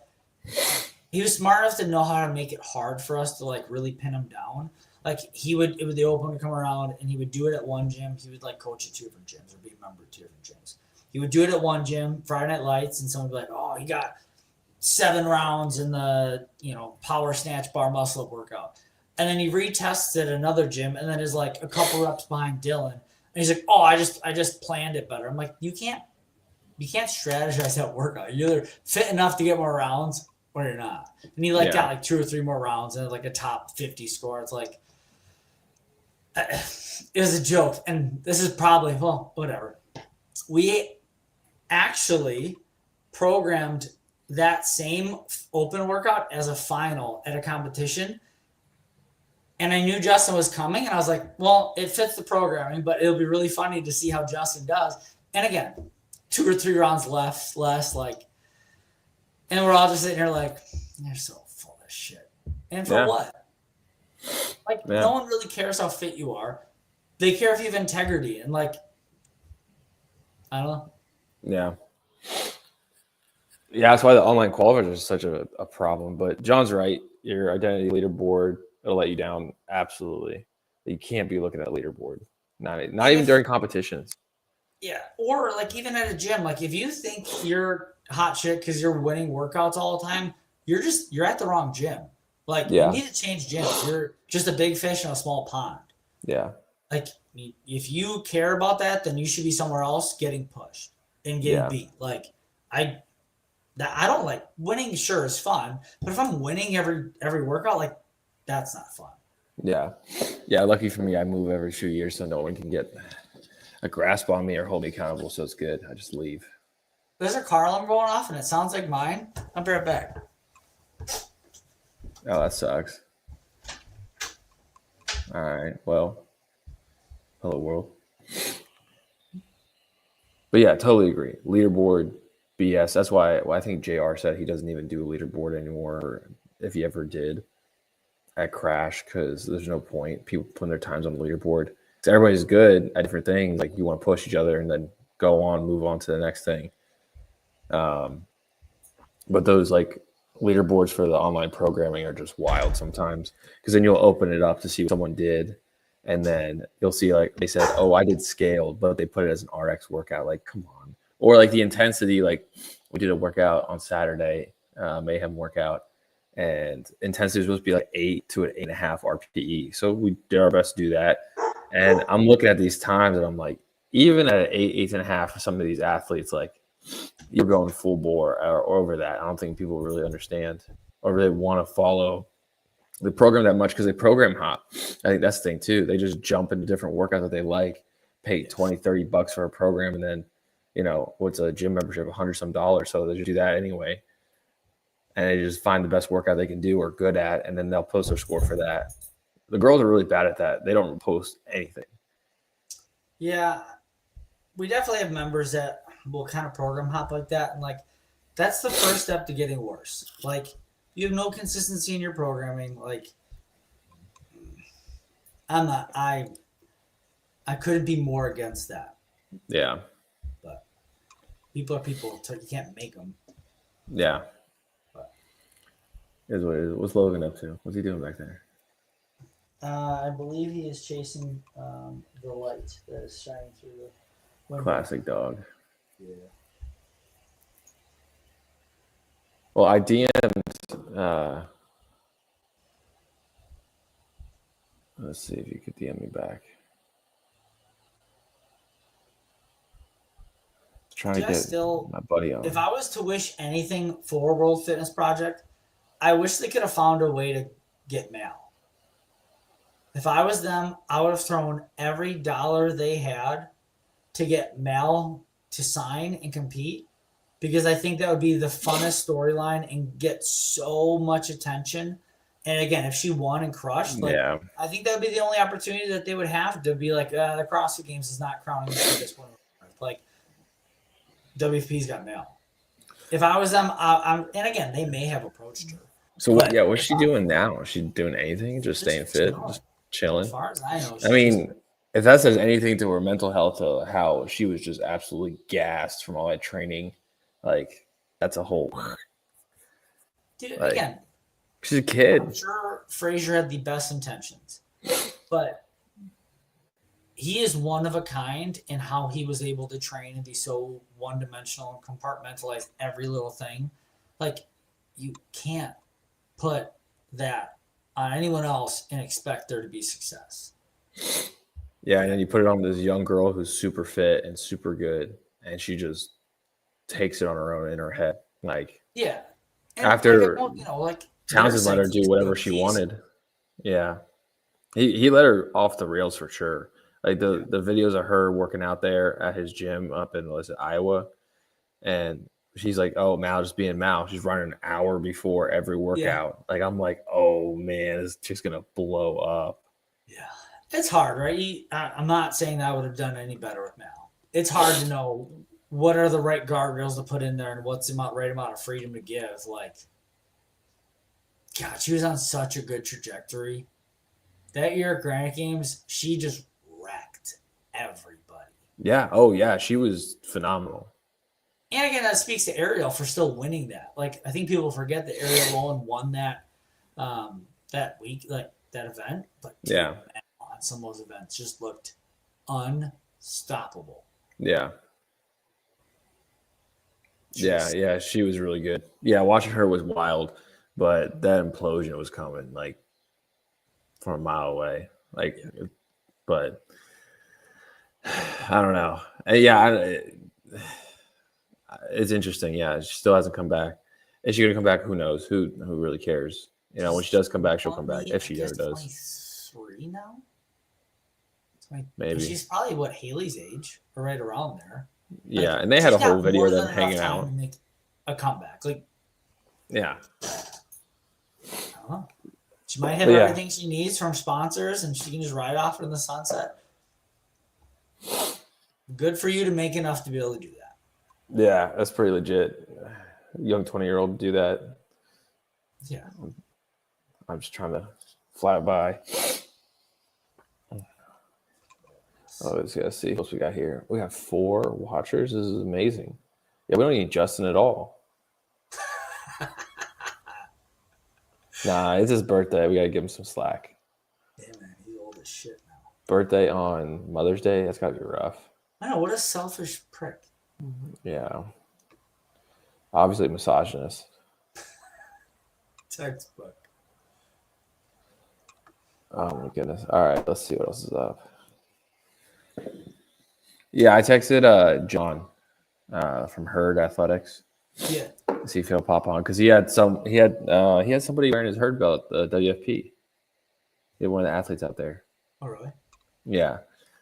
he was smart enough to know how to make it hard for us to, like, really pin him down. Like, the open would come around, and he would do it at one gym. He would, like, coach at 2 different gyms or be a member of 2 different gyms. He would do it at one gym, Friday Night Lights, and someone would be like, oh, he got 7 rounds in the, power snatch bar muscle up workout. And then he retests at another gym, and then is, like, a couple reps behind Dylan. And he's like, oh, I just planned it better. I'm like, you can't strategize that workout. You're either fit enough to get more rounds or you're not. And he got like 2 or 3 more rounds and like a top 50 score. It's like, it was a joke. And this is probably, well, whatever. We actually programmed that same open workout as a final at a competition. And I knew Justin was coming, and I was like, well, it fits the programming, but it'll be really funny to see how Justin does. And again, 2 or 3 rounds less, like, and we're all just sitting here like, you're so full of shit. And for what? Like, no one really cares how fit you are. They care if you have integrity. And, like, I don't know. Yeah. Yeah, that's why the online qualifiers are such a problem. But John's right. Your identity leaderboard, it'll let you down. Absolutely. You can't be looking at a leaderboard. Not even during competitions. Yeah. Or, like, even at a gym. Like, if you think you're hot shit because you're winning workouts all the time, you're at the wrong gym. Like, you need to change gyms. You're just a big fish in a small pond. Yeah. Like, if you care about that, then you should be somewhere else getting pushed and getting beat. Like, I don't like winning. Sure, is fun, but if I'm winning every workout, like, that's not fun. Yeah. Lucky for me, I move every few years, so no one can get a grasp on me or hold me accountable. So it's good. I just leave. There's a car alarm going off, and it sounds like mine. I'll be right back. Oh, that sucks. All right. Well, hello, world. But yeah, totally agree. Leaderboard, BS. That's why I think JR said he doesn't even do a leaderboard anymore, if he ever did at Crash, because there's no point people putting their times on the leaderboard. So everybody's good at different things. Like, you want to push each other and then move on to the next thing. But those, like, leaderboards for the online programming are just wild sometimes, because then you'll open it up to see what someone did, and then you'll see, like, they said, oh, I did scaled, but they put it as an RX workout. Like, come on. Or, like, the intensity, like, we did a workout on Saturday, Mayhem workout, and intensity was supposed to be like 8 to an 8.5 RPE. So we did our best to do that. And I'm looking at these times, and I'm like, even at 8.5 for some of these athletes, like, you're going full bore or over that. I don't think people really understand or really want to follow the program that much, because they program hop. I think that's the thing too. They just jump into different workouts that they like, pay $20-$30 for a program, and then, what's a gym membership, $100 some. So they just do that anyway, and they just find the best workout they can do or good at, and then they'll post their score for that. The girls are really bad at that. They don't post anything. Yeah, we definitely have members that will kind of program hop like that, and, like, that's the first step to getting worse. Like, you have no consistency in your programming. Like, I couldn't be more against that. Yeah. But people are people, so you can't make them. Yeah. But is what it is. What's Logan up to? What's he doing back there? I believe he is chasing the light that is shining through the window. Classic dog. Yeah. Well, I DM'd. Let's see if you could DM me back. Trying to get my buddy on. If I was to wish anything for World Fitness Project, I wish they could have found a way to get mail. If I was them, I would have thrown every dollar they had to get Mel to sign and compete, because I think that would be the funnest storyline and get so much attention. And again, if she won and crushed, I think that would be the only opportunity that they would have to be like, the CrossFit Games is not crowning this one. Like, WFP's got Mel. If I was them, and again, they may have approached her, So what? But Yeah, what's she doing now? Is she doing anything? Just staying fit, chilling. just As chilling. far as I know, I mean, if that says anything to her mental health, how she was just absolutely gassed from all that training, like that's a whole. dude, Like again, she's a I'm kid. sure Frazier had the best intentions, but he is one of a kind in how he was able to train and be so one dimensional and compartmentalize every little thing. Like, you can't put that on anyone else and expect there to be success. Yeah, and then you put it on this young girl who's super fit and super good, and she just takes it on her own in her head. Like Yeah. And after like Townsend let her said, do whatever she wanted. Yeah. He let her off the rails for sure. Like the videos of her working out there at his gym up in Iowa, and she's like, "Oh, Mal just being Mal." She's running an hour before every workout. Like I'm like, "Oh man, this chick's gonna blow up." Yeah, it's hard, right? I'm not saying that I would have done any better with Mal. It's hard to know what are the right guardrails to put in there and what's the right amount of freedom to give. Like, God, she was on such a good trajectory. That year at Granite Games, she just wrecked everybody. Yeah. Oh yeah, she was phenomenal. And again, that speaks to Ariel for still winning that. Like, I think people forget that Ariel Rowan won that week, like that event. But dude, Yeah. man, on some of those events, just looked unstoppable. Yeah. Yeah, she was really good. Yeah, watching her was wild, but that implosion was coming like from a mile away. Like, but I don't know. It's interesting. Yeah, she still hasn't come back. Is she gonna come back? Who knows? Who really cares? When she does come back, she'll come back if she ever does. 23 now. Maybe. She's probably what Haley's age, or right around there. Yeah, and they had a whole video of them hanging out. To make a comeback. Like, yeah. I don't know. She might have everything she needs from sponsors, and she can just ride off in the sunset. Good for you to make enough to be able to do that. Yeah, that's pretty legit. Young 20-year-old do that. Yeah. I'm just trying to fly it by. Oh, let's see what else we got here. We got 4 watchers. This is amazing. Yeah, we don't need Justin at all. Nah, it's his birthday. We got to give him some slack. Yeah, man. He's old as shit now. Birthday on Mother's Day? That's got to be rough. I know. What a selfish prick. Yeah. Obviously misogynist. Textbook. Oh, my goodness. All right, let's see what else is up. Yeah, I texted John from Herd Athletics. Yeah. See if he'll pop on because he had somebody wearing his Herd belt, the WFP. He had one of the athletes out there. Oh, really? Yeah.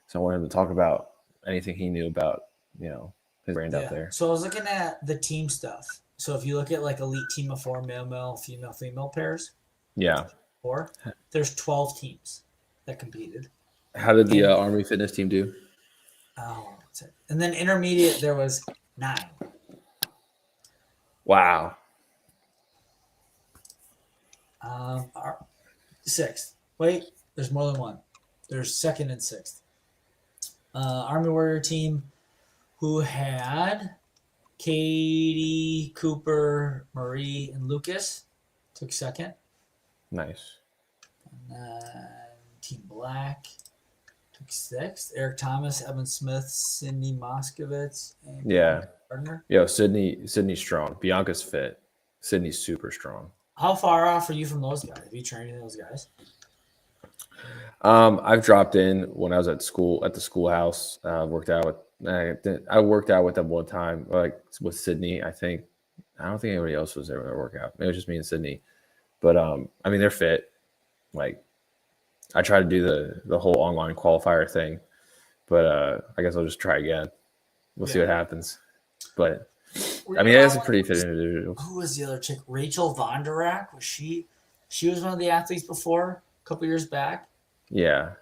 So I wanted him to talk about anything he knew about, his brand out there. So I was looking at the team stuff. So if you look at like elite team of 4 male, female pairs. Yeah. 4. There's 12 teams that competed. How did the Army fitness team do? Oh, that's it. And then intermediate, there was 9. Wow. 6th. Wait, there's more than one. There's 2nd and 6th. Army Warrior team who had Katie, Cooper, Marie, and Lucas took 2nd. Nice. And then Team Black took 6th. Eric Thomas, Evan Smith, Sydney Moskovitz, and Gardner. Yo, Sydney's strong. Bianca's fit. Sydney's super strong. How far off are you from those guys? Have you trained any of those guys? I've dropped in when I was at the schoolhouse. I worked out with them one time, like with Sydney. I don't think anybody else was there when I work out. It was just me and Sydney. But I mean, they're fit. Like, I try to do the whole online qualifier thing, but I guess I'll just try again. We'll see what happens. But I mean, that's a pretty fit individual. Who was the other chick? Rachel Vonderak? Was she? She was one of the athletes before a couple years back. Yeah.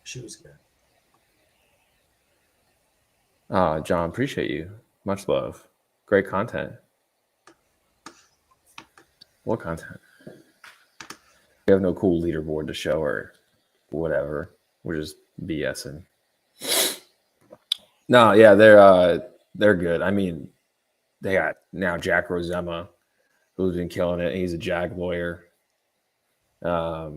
She was good. John, appreciate you. Much love. Great content. What content? We have no cool leaderboard to show or whatever. We're just BSing. No, yeah, they're good. I mean, they got now Jack Rosema, who's been killing it. He's a Jag lawyer. I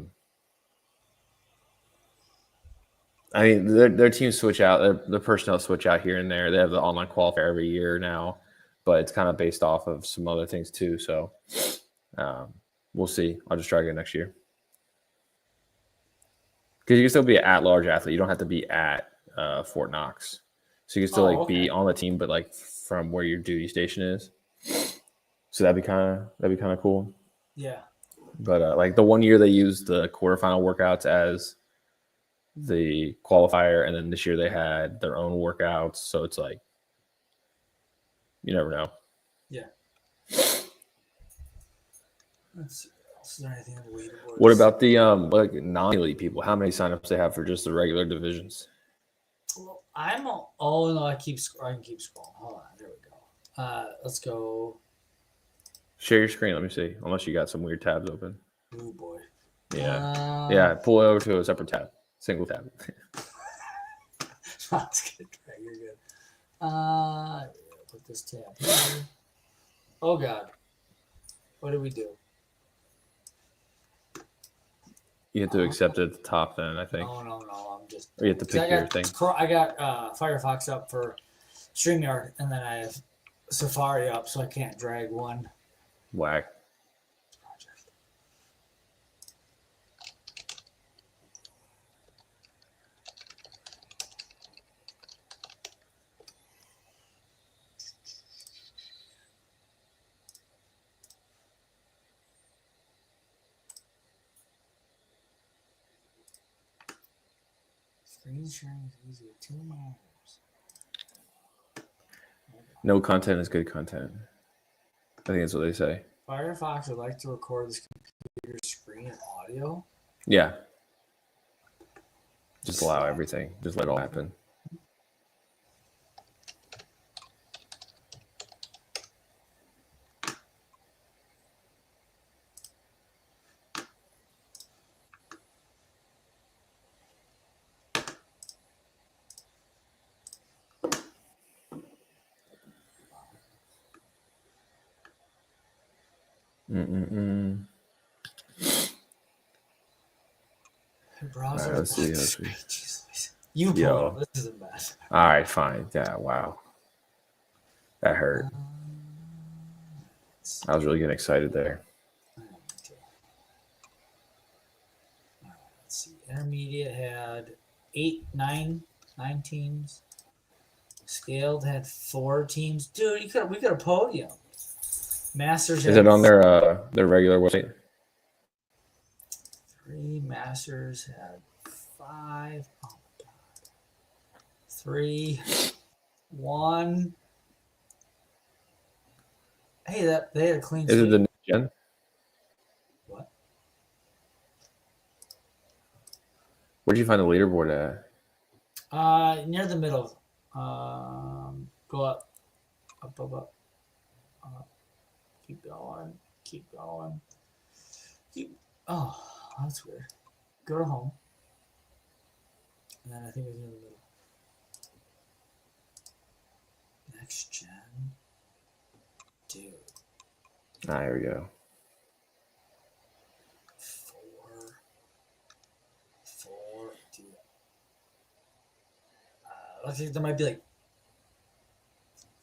mean, their teams switch out. Their personnel switch out here and there. They have the online qualifier every year now, but it's kind of based off of some other things too. So we'll see. I'll just try again next year. Because you can still be an at-large athlete. You don't have to be at Fort Knox. So you can still be on the team, but like from where your duty station is. So that'd be kind of cool. Yeah. But like the one year they used the quarterfinal workouts as the qualifier, and then this year they had their own workouts. So it's like you never know. Yeah. Let's see. Is there anything on the leaderboard? What about the like non-elite people? How many signups they have for just the regular divisions? Well, oh no, I can keep scrolling. Hold on, there we go. Let's go. Share your screen. Let me see. Unless you got some weird tabs open. Oh boy. Yeah. Yeah. Pull it over to a separate tab. Single tab. That's good. You're good. Put this tab here. Oh God. What do we do? You have to accept it at the top then, I think. No. I'm just. Or you have to pick your thing. I got Firefox up for StreamYard, and then I have Safari up, so I can't drag one. Whack. Project. Screen sharing is easy. 2 hours. No content is good content. I think that's what they say. Firefox would like to record this computer screen and audio. Yeah. Just allow everything. Just let it all happen. Browser. Right, let's see. Jesus. You pull it up. This is a mess. All right, fine. Yeah, wow. That hurt. I was really getting excited there. Okay. Let's see. Intermediate had 9 teams. Scaled had 4 teams. Dude, we could have podium. Masters. Is it on their regular website? 3. Masters had 5. Oh my God. 3, 1. Hey, they had a clean Is sweep. it the next gen? What? Where'd you find the leaderboard at? Near the middle. Go up. Up. Keep going. Oh, that's weird. Go to home. And then I think it's in the middle. Next gen. Dude. Here we go. 4. Dude. I think there might be like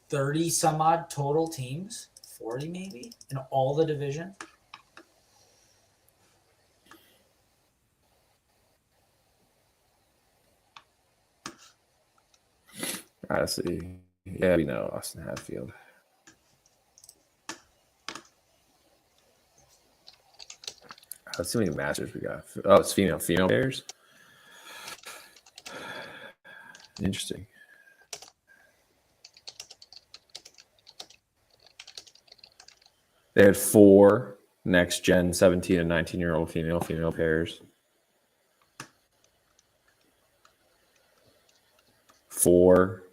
30 some odd total teams. 40 maybe in all the divisions. I see. Yeah, we know Austin Hatfield. Let's see how many masters we got. Oh, it's female pairs. Interesting. They had 4 next gen 17 and 19-year-old female pairs. 4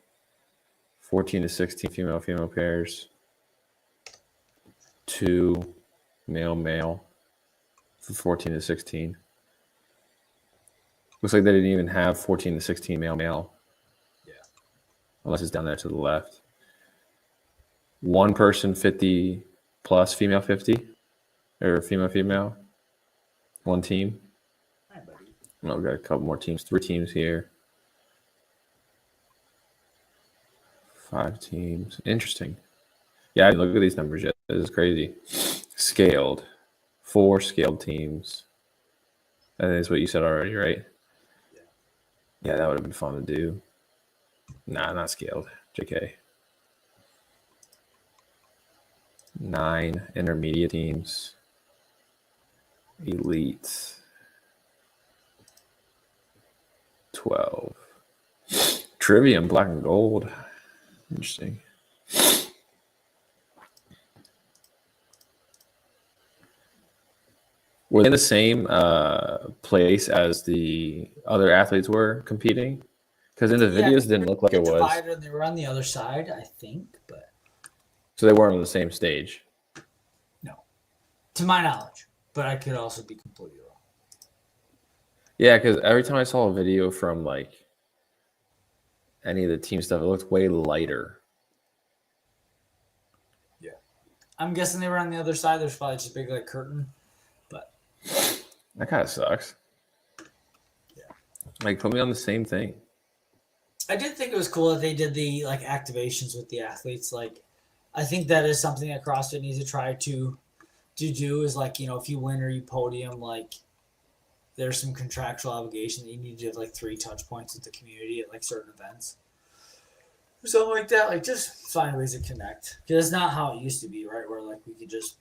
14 to 16 female pairs. 2 male for 14 to 16. Looks like they didn't even have 14 to 16 male. Yeah. Unless it's down there to the left. One person 50 plus, female 50, or female. One team. Hi, buddy. Oh, we've got a couple more teams. 3 teams here. 5 teams. Interesting. Yeah, I didn't look at these numbers yet. This is crazy. Scaled. 4 scaled teams. I think that's what you said already, right? Yeah, that would have been fun to do. Nah, not scaled. JK. 9 intermediate teams. Elite. 12. Trivium, black and gold. Interesting. Were they in the same place as the other athletes were competing? Because in the videos, it didn't look like it was. Divided, they were on the other side, I think, but So they weren't on the same stage. no, to my knowledge. But I could also be completely wrong. Yeah, because every time I saw a video from like any of the team stuff, it looked way lighter. Yeah, I'm guessing they were on the other side. There's probably just a big like curtain, but That kind of sucks. Yeah. Like, put me on the same thing. I did think it was cool that they did the like activations with the athletes. Like, I think that is something that CrossFit needs to try to do is like, you know, if you win or you podium, like there's some contractual obligation that you need to have like 3 touch points with the community at like certain events. Or something like that. Like just find ways to connect. Because it's not how it used to be, right? Where like we could just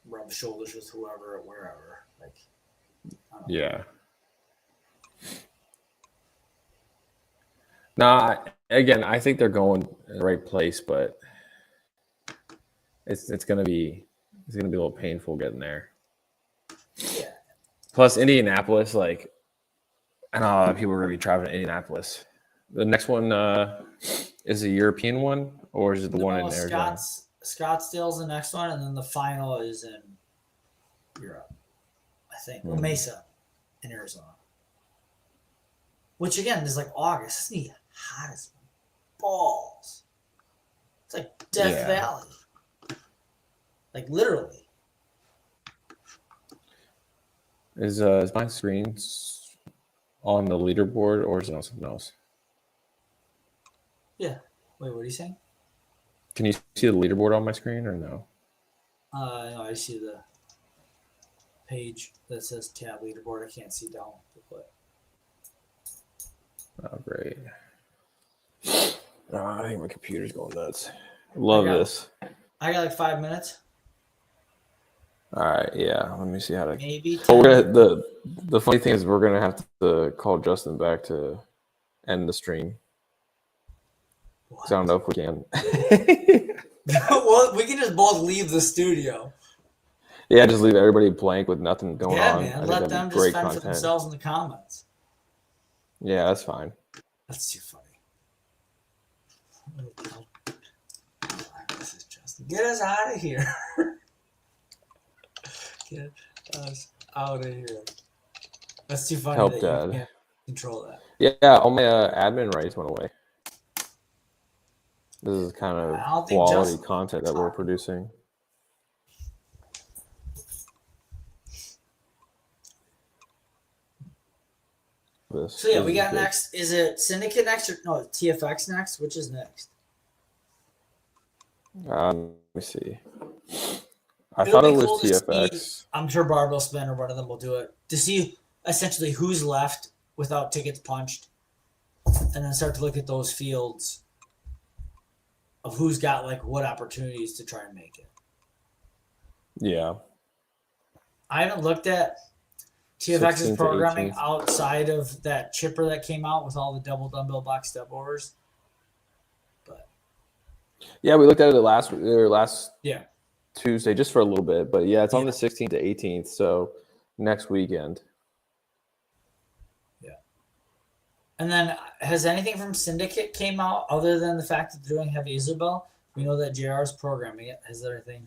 rub shoulders with whoever or wherever. Like I don't know. Yeah. Nah, again, I think they're going in the right place, but it's gonna be a little painful getting there. Yeah. Plus, Indianapolis, like, I know a lot of people are gonna be traveling to Indianapolis. The next one is a European one, or is it the one in Arizona? Scottsdale's the next one, and then the final is in Europe, I think. Well, Mesa in Arizona. Which again is like August. It's gonna be hot as balls. It's like Death Valley. Like literally. Is my screen on the leaderboard, or is it on something else? Yeah. Wait, what are you saying? Can you see the leaderboard on my screen, or no? No, I see the page that says tab leaderboard. I can't see down the clip. Oh, great. Oh, I think my computer's going nuts. Love this. I got like 5 minutes. All right, yeah. Let me see how to. Maybe. So we're gonna, the funny thing is we're gonna have to call Justin back to end the stream. What? So I don't know if we can. Well, we can just both leave the studio. Yeah, just leave everybody blank with nothing going on. Yeah, man. Let them just fend for themselves in the comments. Yeah, that's fine. That's too funny. This is Justin. Get us out of here. Get us out of here. That's too funny. Help that Dad. You can't control that. Yeah, all my admin rights went away. This is kind of quality content that we're producing. So yeah, we got next. Is it Syndicate next or no TFX next? Which is next? Let me see. I thought it was cool TFX. I'm sure Barbell Spin or one of them will do it to see essentially who's left without tickets punched, and then start to look at those fields of who's got like what opportunities to try and make it. Yeah. I haven't looked at TFX's programming outside of that chipper that came out with all the double dumbbell box step overs. But yeah, we looked at it last yeah. Tuesday just for a little bit, but yeah, it's on the 16th to 18th, so next weekend. Yeah. And then has anything from Syndicate came out other than the fact that they're doing Heavy Isabel? We know that JR is programming it. Has there anything?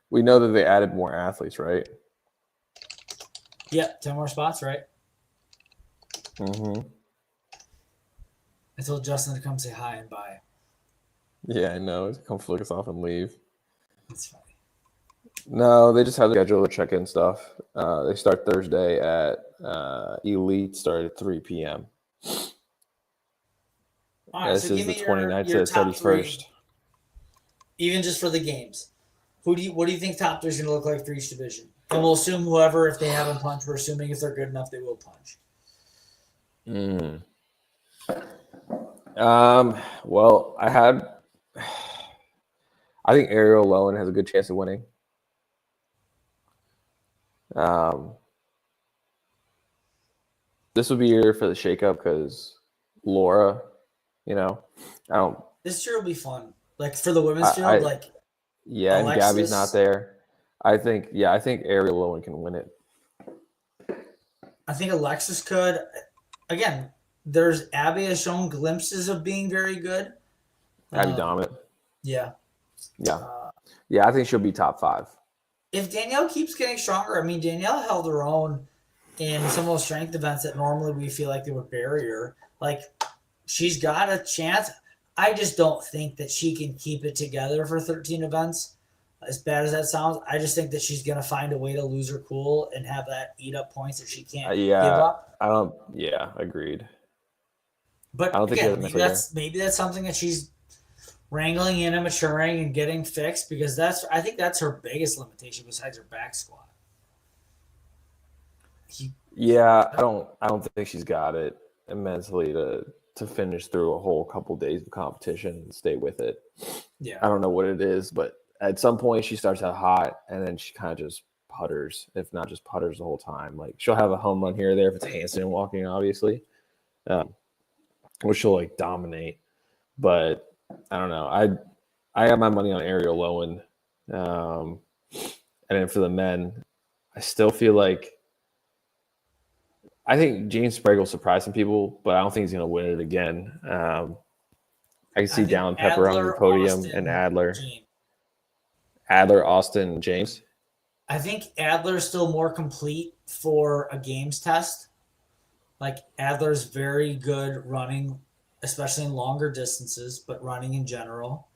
We know that they added more athletes, right? Yep, 10 more spots, right? Mm-hmm. I told Justin to come say hi and bye. Yeah, I know. Come flick us off and leave. That's funny. No, they just have the schedule to check in stuff. They start Thursday at Elite, start at 3 p.m. All right, This so is give the me 29th to your the top 31st. three, even just for the games. What do you think top three is going to look like for each division? And we'll assume whoever, if they haven't punched, we're assuming if they're good enough, they will punch. Well, I think Ariel Lowen has a good chance of winning. This will be year for the shakeup because Laura, I don't. This year will be fun. Like for the women's field, like yeah, and Gabby's not there. I think Ariel Lowen can win it. I think Alexis could. Again, there's Abby has shown glimpses of being very good. Abby Dominant. Yeah. Yeah, I think she'll be top 5. If Danielle keeps getting stronger, I mean, Danielle held her own in some of those strength events that normally we feel like they would bury her. Like, she's got a chance. I just don't think that she can keep it together for 13 events. As bad as that sounds, I just think that she's going to find a way to lose her cool and have that eat up points that she can't give up. Agreed. But I don't again, maybe that's something that she's wrangling in and maturing and getting fixed, because I think that's her biggest limitation besides her back squat. I don't think she's got it mentally to finish through a whole couple days of competition and stay with it. Yeah. I don't know what it is, but at some point she starts out hot and then she kind of just putters, if not just putters the whole time. Like she'll have a home run here or there if it's handstand walking, obviously, which she'll like dominate. But I don't know. I got my money on Ariel Lowen. And then for the men, I still feel like I think James Sprague will surprise some people, but I don't think he's going to win it again. I can see Dallin Pepper on the podium, Austin, and Adler. James. Adler, Austin, James. I think Adler's still more complete for a games test. Like Adler's very good running, especially in longer distances, but running in general.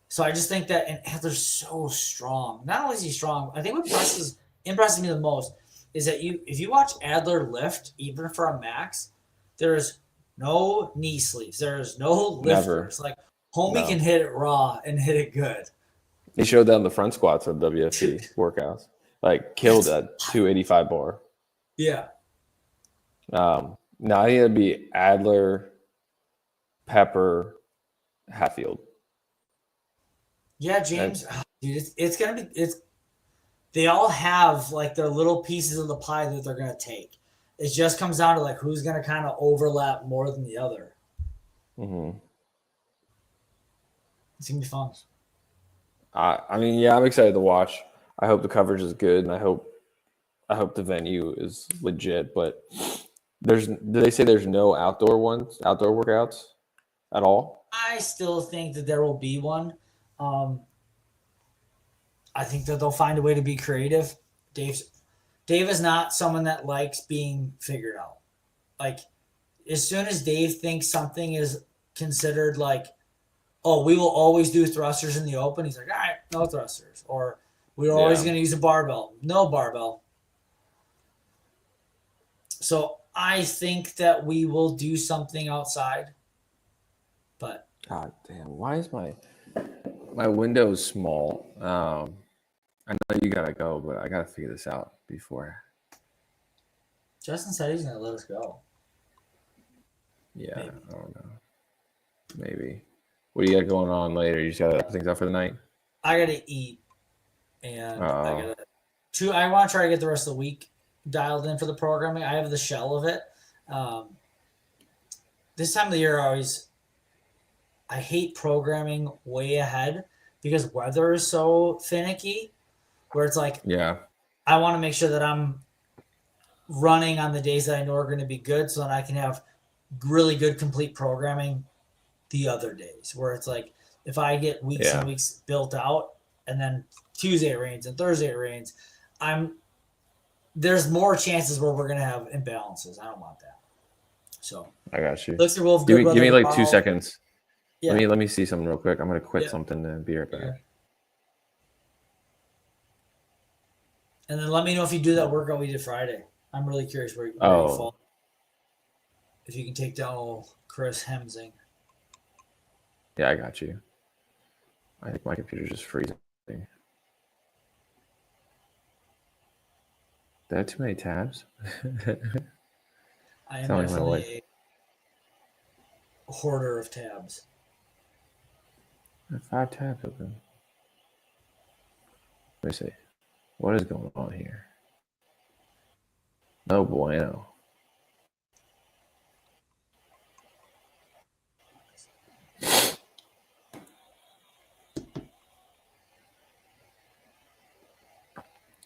So I just think that, and Adler's so strong. Not only is he strong, I think what impresses me the most is that if you watch Adler lift, even for a max, there's no knee sleeves. There's no lifters. Like homie can hit it raw and hit it good. He showed that in the front squats of WFC workouts. Like killed that 285 bar. Yeah. Now I think it'd be Adler, Pepper, Hatfield. Yeah, James. Dude, it's gonna be they all have like their little pieces of the pie that they're gonna take. It just comes down to like who's gonna kind of overlap more than the other. Mm-hmm. It's gonna be fun. I'm excited to watch. I hope the coverage is good, and I hope the venue is legit. But do they say there's no outdoor workouts at all? I still think that there will be one. I think that they'll find a way to be creative. Dave is not someone that likes being figured out. Like, as soon as Dave thinks something is considered like, oh, we will always do thrusters in the open, he's like, all right, no thrusters. Or we're always going to use a barbell. No barbell. So I think that we will do something outside. But God damn, why is my window is small? I know you gotta go, but I gotta figure this out before. Justin said he's gonna let us go. Yeah, maybe. I don't know. Maybe. What do you got going on later? You just gotta things out for the night? I gotta eat, and I want to try to get the rest of the week dialed in for the programming. I have the shell of it. This time of the year, I hate programming way ahead because weather is so finicky. Where it's like, I want to make sure that I'm running on the days that I know are going to be good, so that I can have really good complete programming the other days. Where it's like, if I get weeks and weeks built out, and then Tuesday it rains and Thursday it rains, there's more chances where we're gonna have imbalances. I don't want that. So I got you. looks are both Give good. me like 2 seconds. Yeah. Let me see something real quick. I'm gonna quit something and be right back. Okay. And then let me know if you do that workout we did Friday. I'm really curious where you fall. If you can take down old Chris Hemsing. Yeah, I got you. I think my computer's just freezing. Did I have too many tabs? I am definitely a hoarder of tabs. I have 5 tabs open. Let me see. What is going on here? No bueno.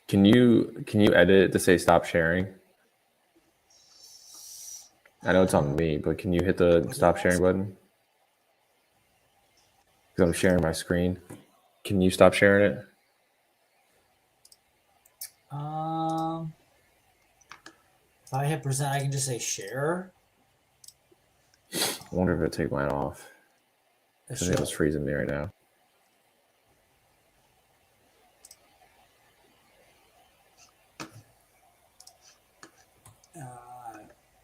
Can you edit it to say stop sharing? I know it's on me, but can you hit the stop sharing button? Because I'm sharing my screen. Can you stop sharing it? If I hit present, I can just say share. I wonder if it'll take mine off. I think it's freezing me right now.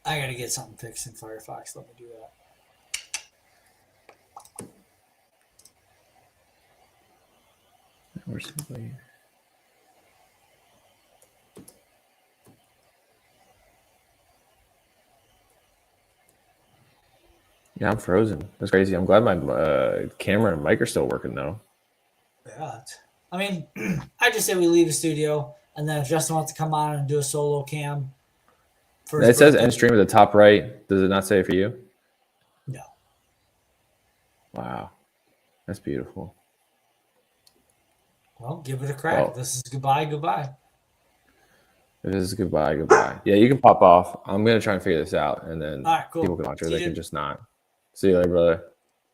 I gotta get something fixed in Firefox. Let me do that. Where's somebody? Yeah, I'm frozen. That's crazy. I'm glad my camera and mic are still working though. Yeah. I mean, I just say we leave the studio, and then if Justin wants to come on and do a solo cam. It says end stream at the top right. Does it not say it for you? No. Wow. That's beautiful. Well, give it a crack. Well, this is goodbye. This is goodbye. Yeah, you can pop off. I'm going to try and figure this out, and then all right, cool. People can watch or they can just not. See you later, brother.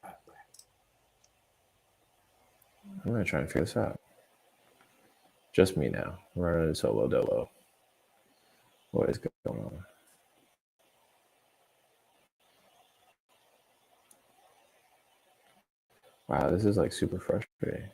All right, bye. I'm going to try and figure this out. Just me now. I'm running solo dolo. What is going on? Wow, this is like super frustrating.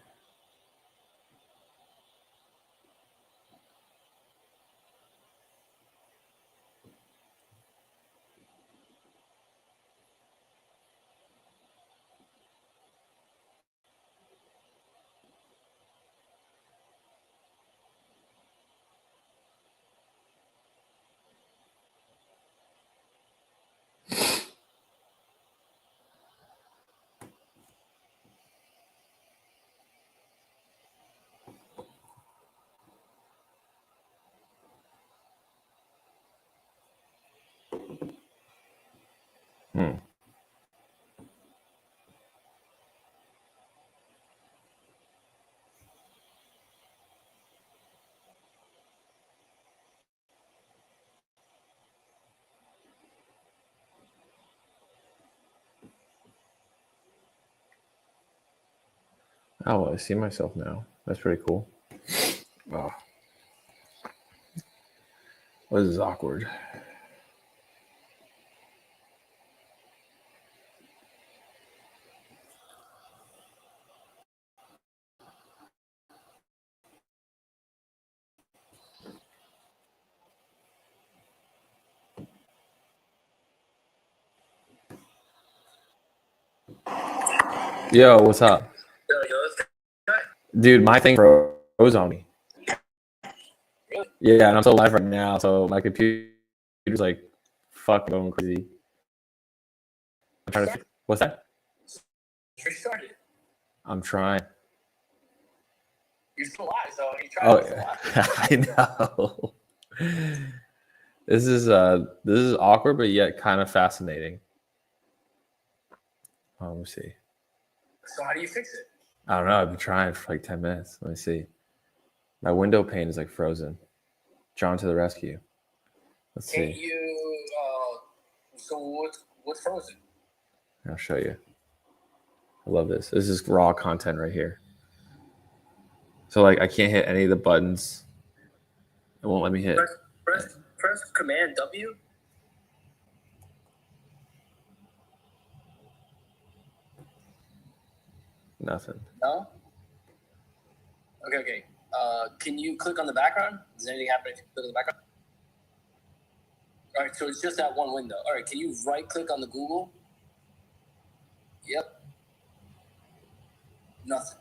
Oh, I see myself now. That's pretty cool. Oh. This is awkward. Yo, what's up? Dude, my thing froze on me. Yeah, and I'm so live right now, so my computer's like fucking going crazy. I'm trying to. What's that? Restart it. I'm trying. You're still live, so you try. I know. This is awkward, but yet kind of fascinating. Let me see. So how do you fix it? I don't know. I've been trying for like 10 minutes. Let me see. My window pane is like frozen. John to the rescue. Let's see. Can't you? So what's frozen? I'll show you. I love this. This is raw content right here. So like I can't hit any of the buttons. It won't let me hit. Press Command W. Nothing. No. Okay. Can you click on the background? Does anything happen if you click on the background? All right, so it's just that one window. All right, can you right click on the Google? Yep. Nothing.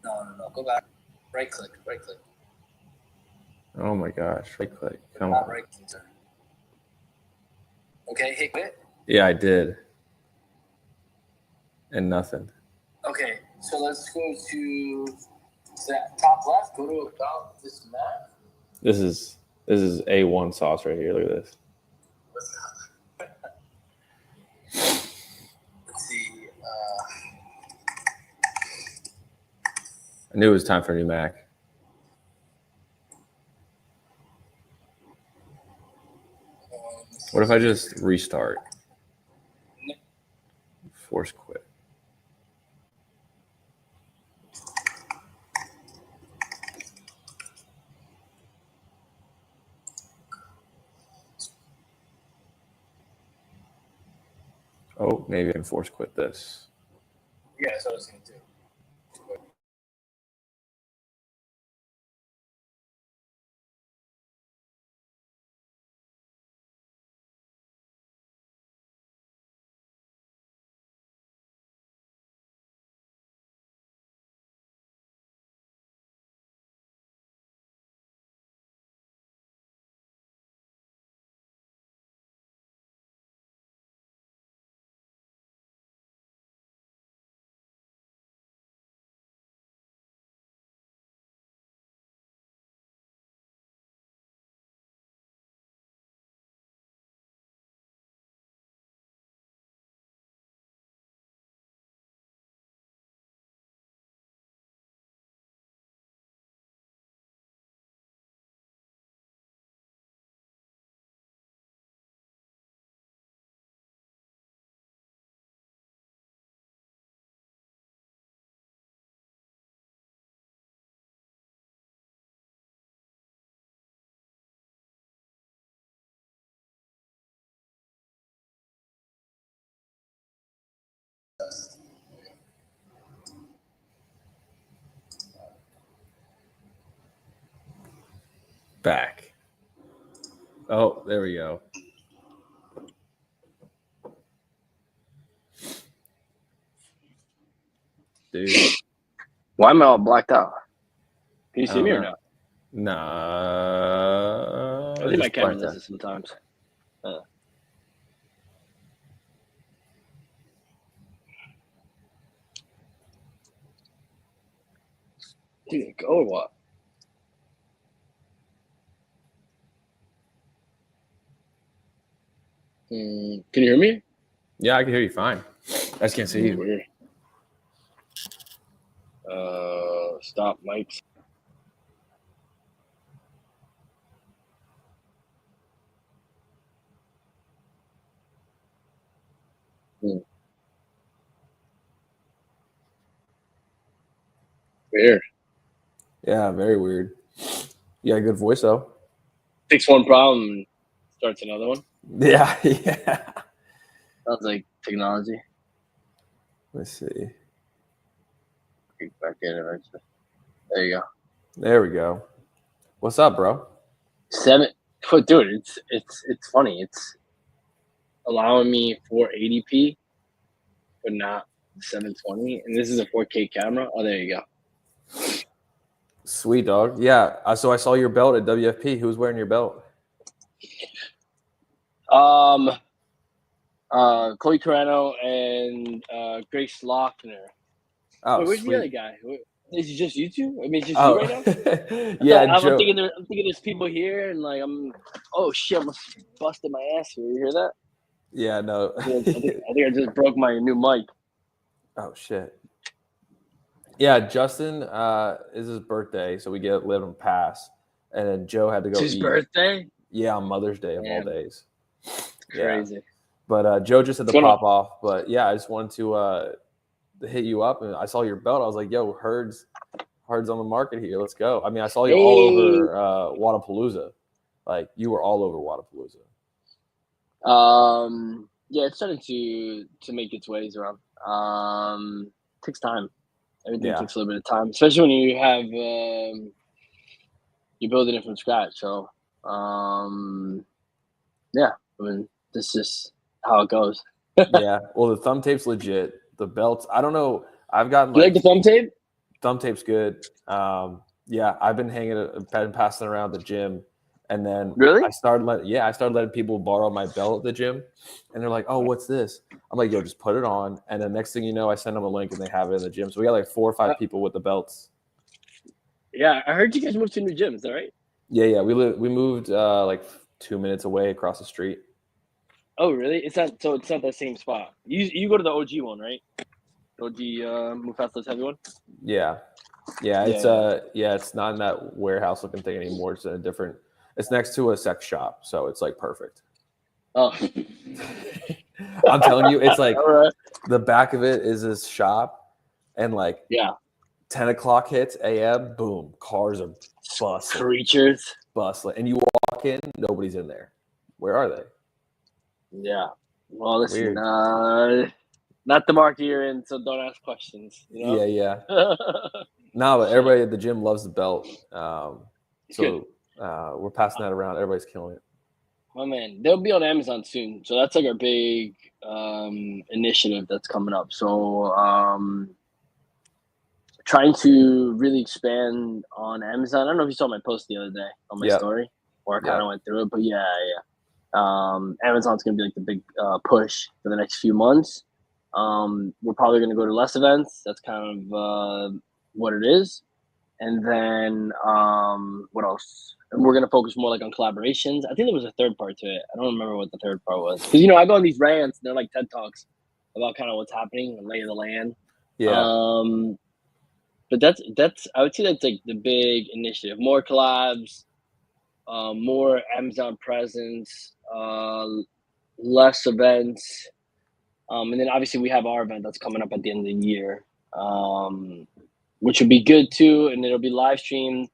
No. Go back. Right click. Oh my gosh. Right click. Come Not on. right click, sir. Okay, hit quit. Yeah, I did. And nothing. Okay, so let's go to that top left. Go to about this map. This is A1 sauce right here. Look at this. Let's see. I knew it was time for a new Mac. What if I just restart? Force quit. Oh, maybe I can force quit this. Yeah, that's what I was going to do. Back. Oh, there we go. Dude. Why am I all blacked out? Can you I see me don't or know. not? Nah. I think my just camera blacked does out. this sometimes. Dude, go or what? Can you hear me? Yeah, I can hear you fine. I just can't see you. Weird. Stop mics. Weird. Yeah, very weird. You got a good voice though. Fix one problem, starts another one. Yeah, yeah. Sounds like technology. Let's see. Kick back in eventually. There you go. There we go. What's up, bro? 7. Dude, it's funny. It's allowing me 480p, but not 720. And this is a 4K camera. Oh, there you go. Sweet dog. Yeah. So I saw your belt at WFP. Who's wearing your belt? Chloe Carano and Grace Lochner. Oh, Wait, where's sweet. the other guy? Is it just you two? I mean, it's just you right now? Yeah, I'm Joe. thinking there's people here, and like oh shit, I almost busted my ass here. You hear that? Yeah, no. I think I just broke my new mic. Oh shit. Yeah, Justin is his birthday, so we let him pass, and then Joe had to go It's his eat. birthday? Yeah, on Mother's Day of all Damn. days. Crazy. But Joe just had to What's going pop off. But yeah, I just wanted to hit you up, and I saw your belt. I was like, "Yo, Herd's on the market here. Let's go." I mean, I saw you all over Wadapalooza. Like you were all over Wadapalooza. Yeah, it's starting to make its ways around. Takes time. Everything Yeah. takes a little bit of time, especially when you have you're building it from scratch. So, yeah, I mean, this is how it goes. Yeah. Well, the thumb tape's legit. The belts, I don't know. I've gotten Do you like the thumb tape? thumb tape's good. Yeah, I've been been passing around the gym, and then Really? I started letting people borrow my belt at the gym, and they're like, "Oh, what's this?" I'm like, "Yo, just put it on," and the next thing you know, I send them a link and they have it in the gym. So we got like 4 or 5 people with the belts. Yeah, I heard you guys moved to a new gym. Is that right? Yeah. We moved like 2 minutes away across the street. Oh, really? It's not the same spot. You go to the OG one, right? OG Mufasa's heavy one. Yeah. It's not in that warehouse looking thing anymore. It's in a different. It's next to a sex shop, so it's like perfect. Oh, I'm telling you, it's like all right. the back of it is this shop, and like Yeah, 10 o'clock hits a.m. Boom, cars are creatures. bustling, and you walk in, nobody's in there. Where are they? Yeah. Well, listen, Weird. not the market you're in, so don't ask questions. You know? Yeah. No, but everybody at the gym loves the belt. So we're passing that around. Everybody's killing it. My man, they'll be on Amazon soon, so that's like our big initiative that's coming up. So trying to really expand on Amazon. I don't know if you saw my post the other day on my story, or I kind of went through it, but yeah. Amazon's gonna be like the big push for the next few months. We're probably gonna go to less events. That's kind of what it is. And then what else? And we're gonna focus more like on collaborations. I think there was a third part to it. I don't remember what the third part was, because I go on these rants. They're like TED Talks about kind of what's happening and lay of the land. Yeah. But that's I would say that's like the big initiative. More collabs, more Amazon presence, less events, and then obviously we have our event that's coming up at the end of the year, which would be good too, and it'll be live streamed.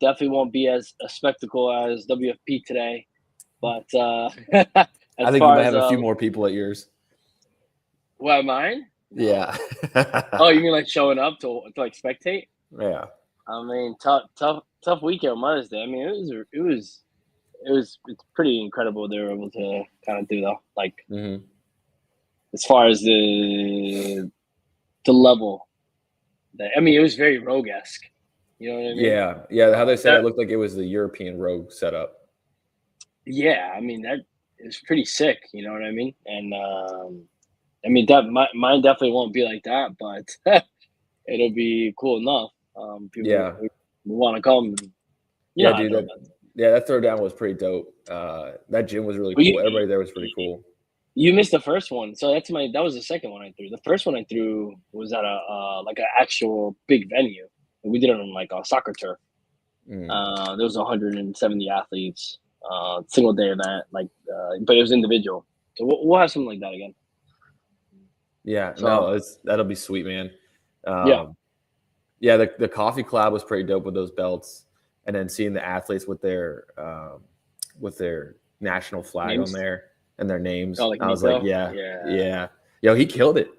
Definitely won't be as a spectacle as WFP today, but I think you might have a few more people at yours. What, mine? Yeah. Oh, you mean like showing up to like spectate? Yeah. I mean, tough weekend on Mother's Day. I mean, it's pretty incredible what they were able to kind of do though. Like as far as the level that, I mean, it was very Rogue-esque. You know what I mean? Yeah. How they said it looked like it was the European Rogue setup. Yeah, I mean that is pretty sick. You know what I mean? And I mean that mine definitely won't be like that, but it'll be cool enough. People want to come. Dude. That throwdown was pretty dope. That gym was really cool. Everybody there was pretty cool. You missed the first one, so that was the second one I threw. The first one I threw was at a like an actual big venue. We did it on like a soccer turf. There was 170 athletes, single day event, like, but it was individual. So we'll have something like that again. Yeah, so, that'll be sweet, man. The coffee collab was pretty dope with those belts, and then seeing the athletes with their national flag on there and their names. Oh, like I was Nico? like, yeah. Yo, he killed it.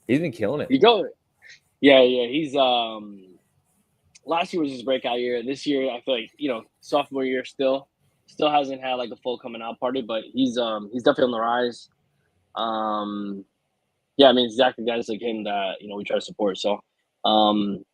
He's been killing it. You go. Yeah. He's last year was his breakout year. This year, I feel like sophomore year still hasn't had like a full coming out party, but he's definitely on the rise. Yeah, I mean, exactly guys like him that we try to support. So, and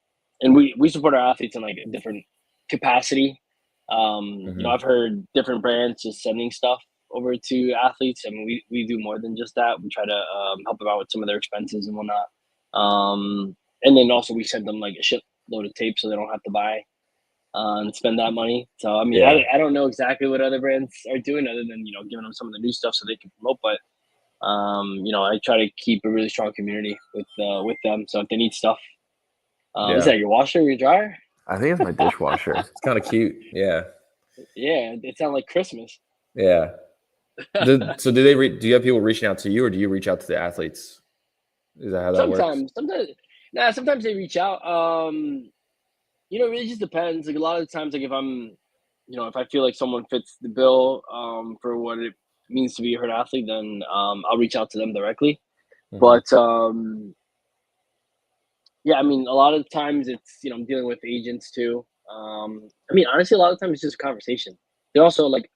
we support our athletes in like a different capacity. I've heard different brands just sending stuff over to athletes. I mean, we do more than just that. We try to help them out with some of their expenses and whatnot. And then also we send them like a shitload of tape so they don't have to buy and spend that money. So I mean, I don't know exactly what other brands are doing other than giving them some of the new stuff so they can promote. But I try to keep a really strong community with them. So if they need stuff, is that your washer or your dryer? I think it's my dishwasher. It's kind of cute. Yeah. Yeah, it sounds like Christmas. Yeah. So do you have people reaching out to you, or do you reach out to the athletes? Is that how that works? Sometimes they reach out. It really just depends. Like a lot of the times, like if I'm, if I feel like someone fits the bill, for what it means to be a hurt athlete, then I'll reach out to them directly. Mhm. But yeah, I mean, a lot of the times it's I'm dealing with agents too. I mean, honestly, a lot of times it's just a conversation. They also like,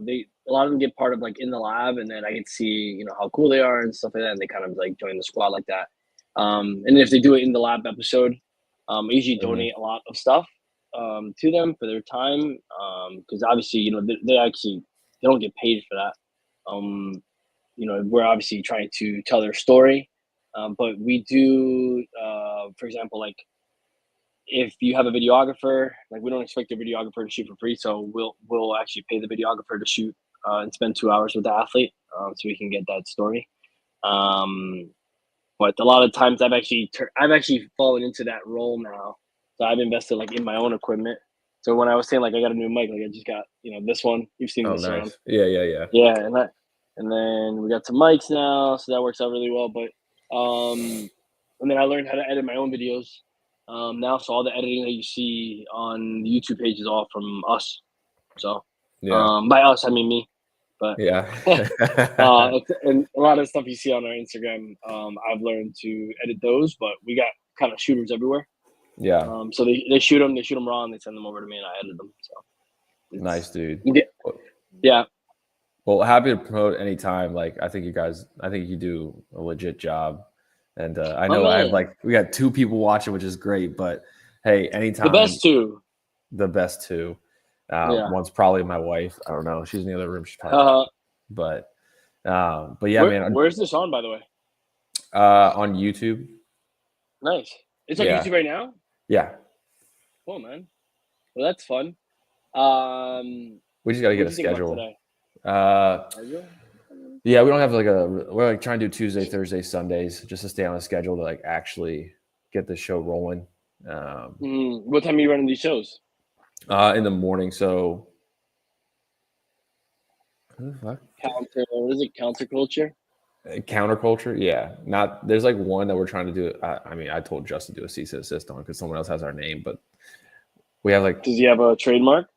they a lot of them get part of like in the lab, and then I get to see how cool they are and stuff like that, and they kind of like join the squad like that. And if they do it in the lab episode, I usually Mhm. donate a lot of stuff to them for their time, because obviously they don't get paid for that. We're obviously trying to tell their story, but we do, for example, like if you have a videographer, like we don't expect a videographer to shoot for free, so we'll actually pay the videographer to shoot and spend 2 hours with the athlete, so we can get that story. But a lot of times I've actually fallen into that role now, so I've invested like in my own equipment. So when I was saying like I got a new mic, like I just got this one. You've seen Oh, this around. nice. Yeah. Yeah, and then we got some mics now, so that works out really well. But and then I learned how to edit my own videos now, so all the editing that you see on the YouTube page is all from us. So Yeah. by us I mean me. But Yeah. and a lot of stuff you see on our Instagram, I've learned to edit those. But we got kind of shooters everywhere. Yeah. So they shoot them raw, and they send them over to me, and I edit them. So Nice, dude. Yeah. Well, happy to promote anytime. Like, I think you do a legit job. And I know we got 2 people watching, which is great. But hey, anytime. The best two. Yeah. One's probably my wife. I don't know. She's in the other room. She's probably but yeah, man. Where's this on, by the way? On YouTube. Nice. It's on YouTube right now? Yeah. Cool, man. Well, that's fun. We just got to get a schedule. Yeah, we don't have we're like trying to do Tuesday, Thursday, Sundays just to stay on a schedule to like actually get the show rolling. What time are you running these shows? In the morning. So what is it? Counterculture? Counterculture, yeah. There's like one that we're trying to do. I mean, I told Justin to do a cease and desist on because someone else has our name, but we have like. Does he have a trademark?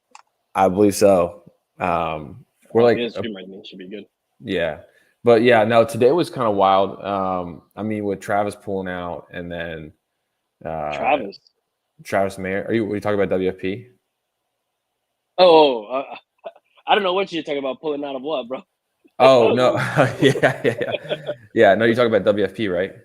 I believe so. We're like his trademark name should be good. Yeah, but yeah, no. Today was kind of wild. I mean, with Travis pulling out, and then Travis Mayer. Are you talking about WFP? I don't know what you're talking about. Pulling out of what, bro? Oh no, yeah. No, you're talking about WFP, right?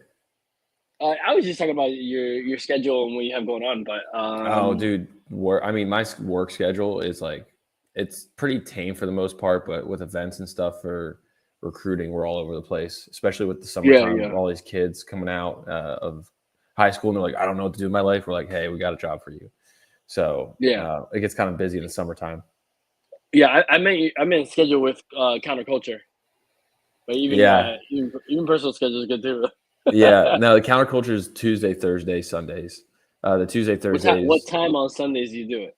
I was just talking about your schedule and what you have going on, but oh, dude, my work schedule is like it's pretty tame for the most part, but with events and stuff for recruiting, we're all over the place, especially with the summertime. Yeah. All these kids coming out of high school and they're like, I don't know what to do with my life. We're like, hey, we got a job for you. So it gets kind of busy in the summertime. Yeah, I meant schedule with Counterculture, but even personal schedule is good too. Yeah, no, the Counterculture is Tuesday, Thursday, Sundays. The Tuesday, Thursdays. What time on Sundays do you do it?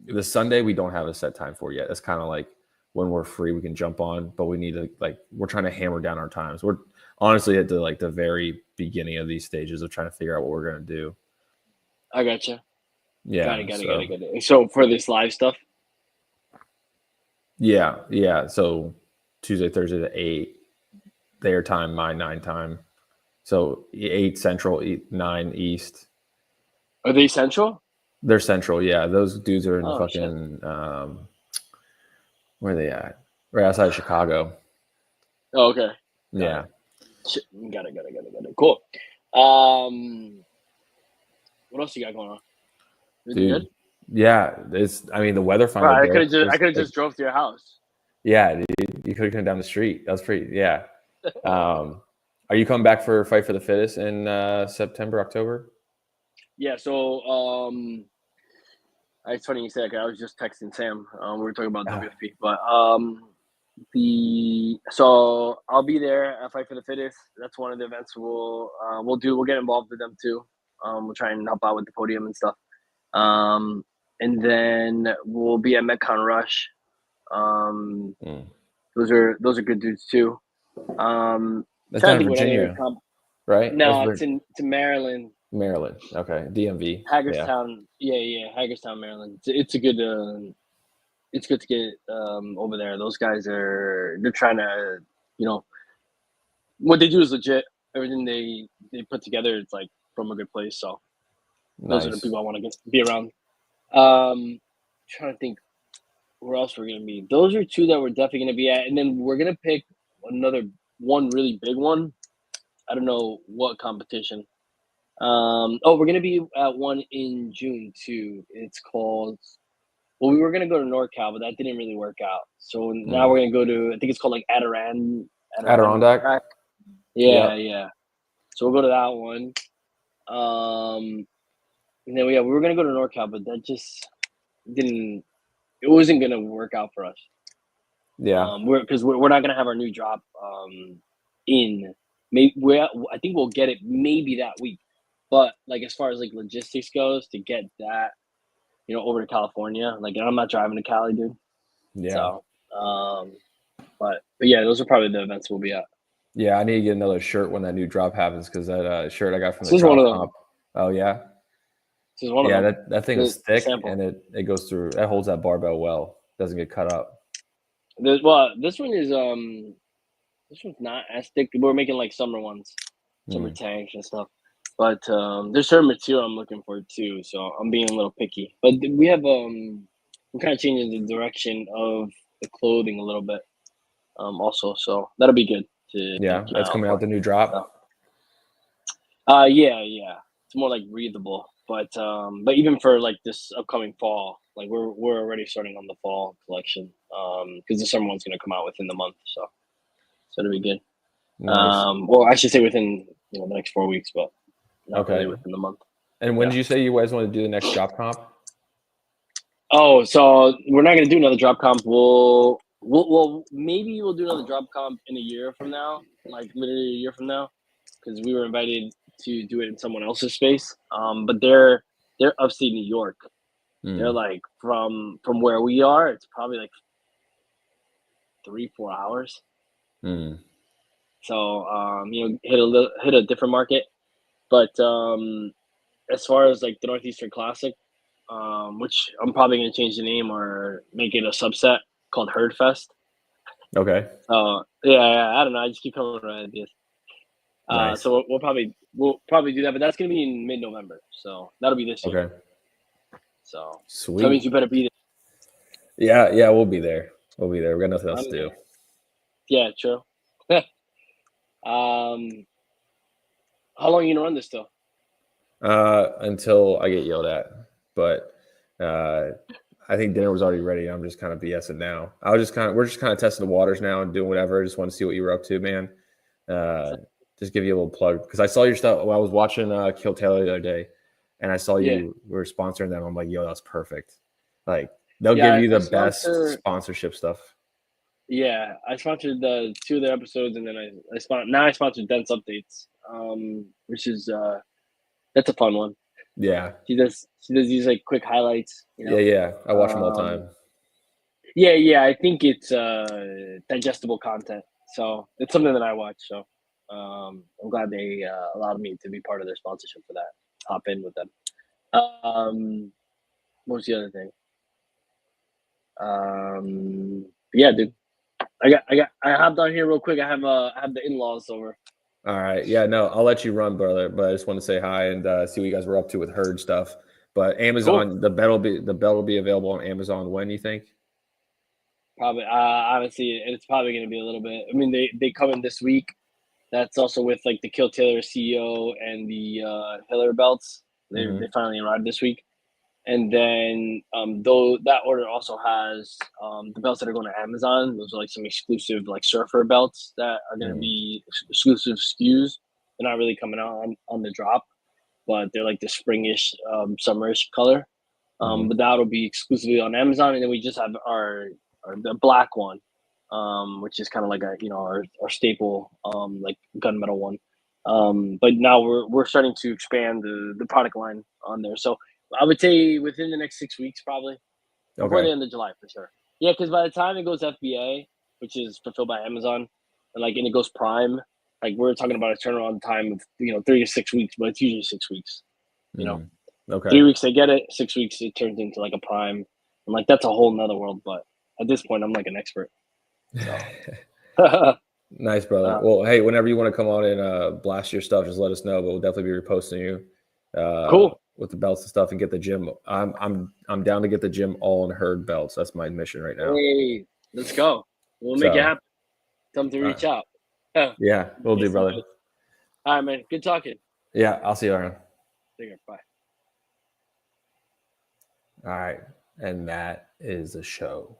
The Sunday we don't have a set time for yet. That's kind of like when we're free, we can jump on, but we need to we're trying to hammer down our times. We're honestly at the very beginning of these stages of trying to figure out what we're gonna do. I gotcha. Yeah. Got it. So for this live stuff. Yeah. So Tuesday, Thursday to 8 their time, my 9 time. So 8 Central, 9 East. Are they Central? They're Central, yeah. Those dudes are in fucking where are they at? Right outside of Chicago. Oh, okay. Yeah. Got it. Cool. What else you got going on? Dude, good? Yeah, the weather finally. I could have just drove to your house. Yeah, dude, you could have come down the street. That was pretty. Yeah. Are you coming back for Fight for the Fittest in September, October? Yeah. So it's funny you say that. I was just texting Sam. We were talking about WFP, but so I'll be there at Fight for the Fittest. That's one of the events we'll get involved with them too. We'll try and help out with the podium and stuff. And then we'll be at Metcon Rush. Those are good dudes too. That's not in Virginia. right? No, West it's in to Maryland, Maryland. Okay, DMV. Yeah, Hagerstown. Yeah, Hagerstown, Maryland. It's a good. It's good to get over there. Those guys they're trying to, you know, what they do is legit. Everything they put together, it's like from a good place. So those are the nice. people I want to be around. Trying to think where else we're gonna be. Those are two that we're definitely gonna be at, and then we're gonna pick another one really big one. I don't know what competition. We're gonna be at one in June too. It's called. Well, we were gonna go to NorCal, but that didn't really work out. So now Mm. we're gonna go to. I think it's called like Adirondack. Yeah, Yep. yeah. So we'll go to that one. And then we were gonna go to NorCal, but that just didn't. It wasn't gonna work out for us. Yeah. We're not gonna have our new drop in maybe I think we'll get it maybe that week, but like as far as like logistics goes to get that over to California, like I'm not driving to Cali, dude. Yeah. So but yeah, those are probably the events we'll be at. Yeah. I need to get another shirt when that new drop happens because that shirt I got from This the is one drop of them. comp. Oh yeah. This is one Yeah. of them. That thing The is thick sample. and it goes through. It holds that barbell well. Doesn't get cut up. This one is this one's not as thick. We're making like summer ones, summer Mm. tanks and stuff. But there's certain material I'm looking for too, so I'm being a little picky. But we have we're kind of changing the direction of the clothing a little bit, also. So that'll be good to Yeah. keep an That's eye out coming for. out the new drop. So, yeah. It's more like breathable, but even for like this upcoming fall, like we're already starting on the fall collection, because the summer one's gonna come out within the month, so it'll be good. Nice. Well, I should say within the next 4 weeks, but not really Okay. within the month. And when Yeah. did you say you guys want to do the next drop comp? Oh, so we're not gonna do another drop comp. We'll maybe we'll do another drop comp in a year from now, like literally a year from now, because we were invited to do it in someone else's space. But they're upstate New York. They're Mm. like from where we are. It's probably like 3-4 hours. Mm. So hit a different market. But as far as like the Northeastern Classic, which I'm probably gonna change the name or make it a subset called Herd Fest. Okay. Yeah, I don't know. I just keep coming with ideas. Nice. So we'll probably do that, but that's gonna be in mid-November. So that'll be this year. Okay. So Sweet. that means you better be there. Yeah, we'll be there. We'll be there. We got nothing else to do. Yeah, true. How long are you gonna run this till? Until I get yelled at. But I think dinner was already ready. I'm just kind of BSing now. We're just kind of testing the waters now and doing whatever. I just want to see what you were up to, man. Just give you a little plug because I saw your stuff. Well, I was watching Kill Taylor the other day, and I saw you were sponsoring them. I'm like, yo, that's perfect. Like they'll give you the best sponsorship stuff. Yeah, I sponsored the 2 of their episodes, and then I sponsored Dense Updates, which is that's a fun one. Yeah, she does these like quick highlights. Yeah. I watch them all the time. Yeah. I think it's digestible content, so it's something that I watch. So I'm glad they allowed me to be part of their sponsorship for that. Hop in with them. What was the other thing? Yeah, dude. I hopped on here real quick. I have the in-laws over. All right. Yeah, no, I'll let you run, brother. But I just want to say hi and see what you guys were up to with Herd stuff. But Amazon, cool. the belt will be available on Amazon when you think? Probably. Honestly, it's probably going to be a little bit. I mean, they come in this week. That's also with like the Kill Taylor CEO and the Hiller belts. They finally arrived this week. And then, though that order also has the belts that are going to Amazon. Those are like some exclusive like surfer belts that are going to be exclusive SKUs. They're not really coming out on the drop, but they're like the springish, summerish color. But that'll be exclusively on Amazon. And then we just have the black one, which is kind of like our staple like gunmetal one. But now we're starting to expand the product line on there. So I would say within the next 6 weeks, probably before the end of July for sure. Yeah, because by the time it goes FBA, which is fulfilled by Amazon, and it goes Prime, like we're talking about a turnaround time of 3 to 6 weeks, but it's usually 6 weeks. Okay. 3 weeks they get it, 6 weeks it turns into like a prime. I'm like, that's a whole nother world. But at this point, I'm like an expert. Nice, brother. Well, hey, whenever you want to come on and blast your stuff, just let us know. But we'll definitely be reposting you. Cool. With the belts and stuff, and get the gym. I'm down to get the gym all in herd belts. That's my mission right now. Hey, let's go. We'll make it happen. Tell them to reach out. Yeah, we'll do, brother. All right, man. Good talking. Yeah, I'll see you around. Take care. Bye. All right, and that is the show.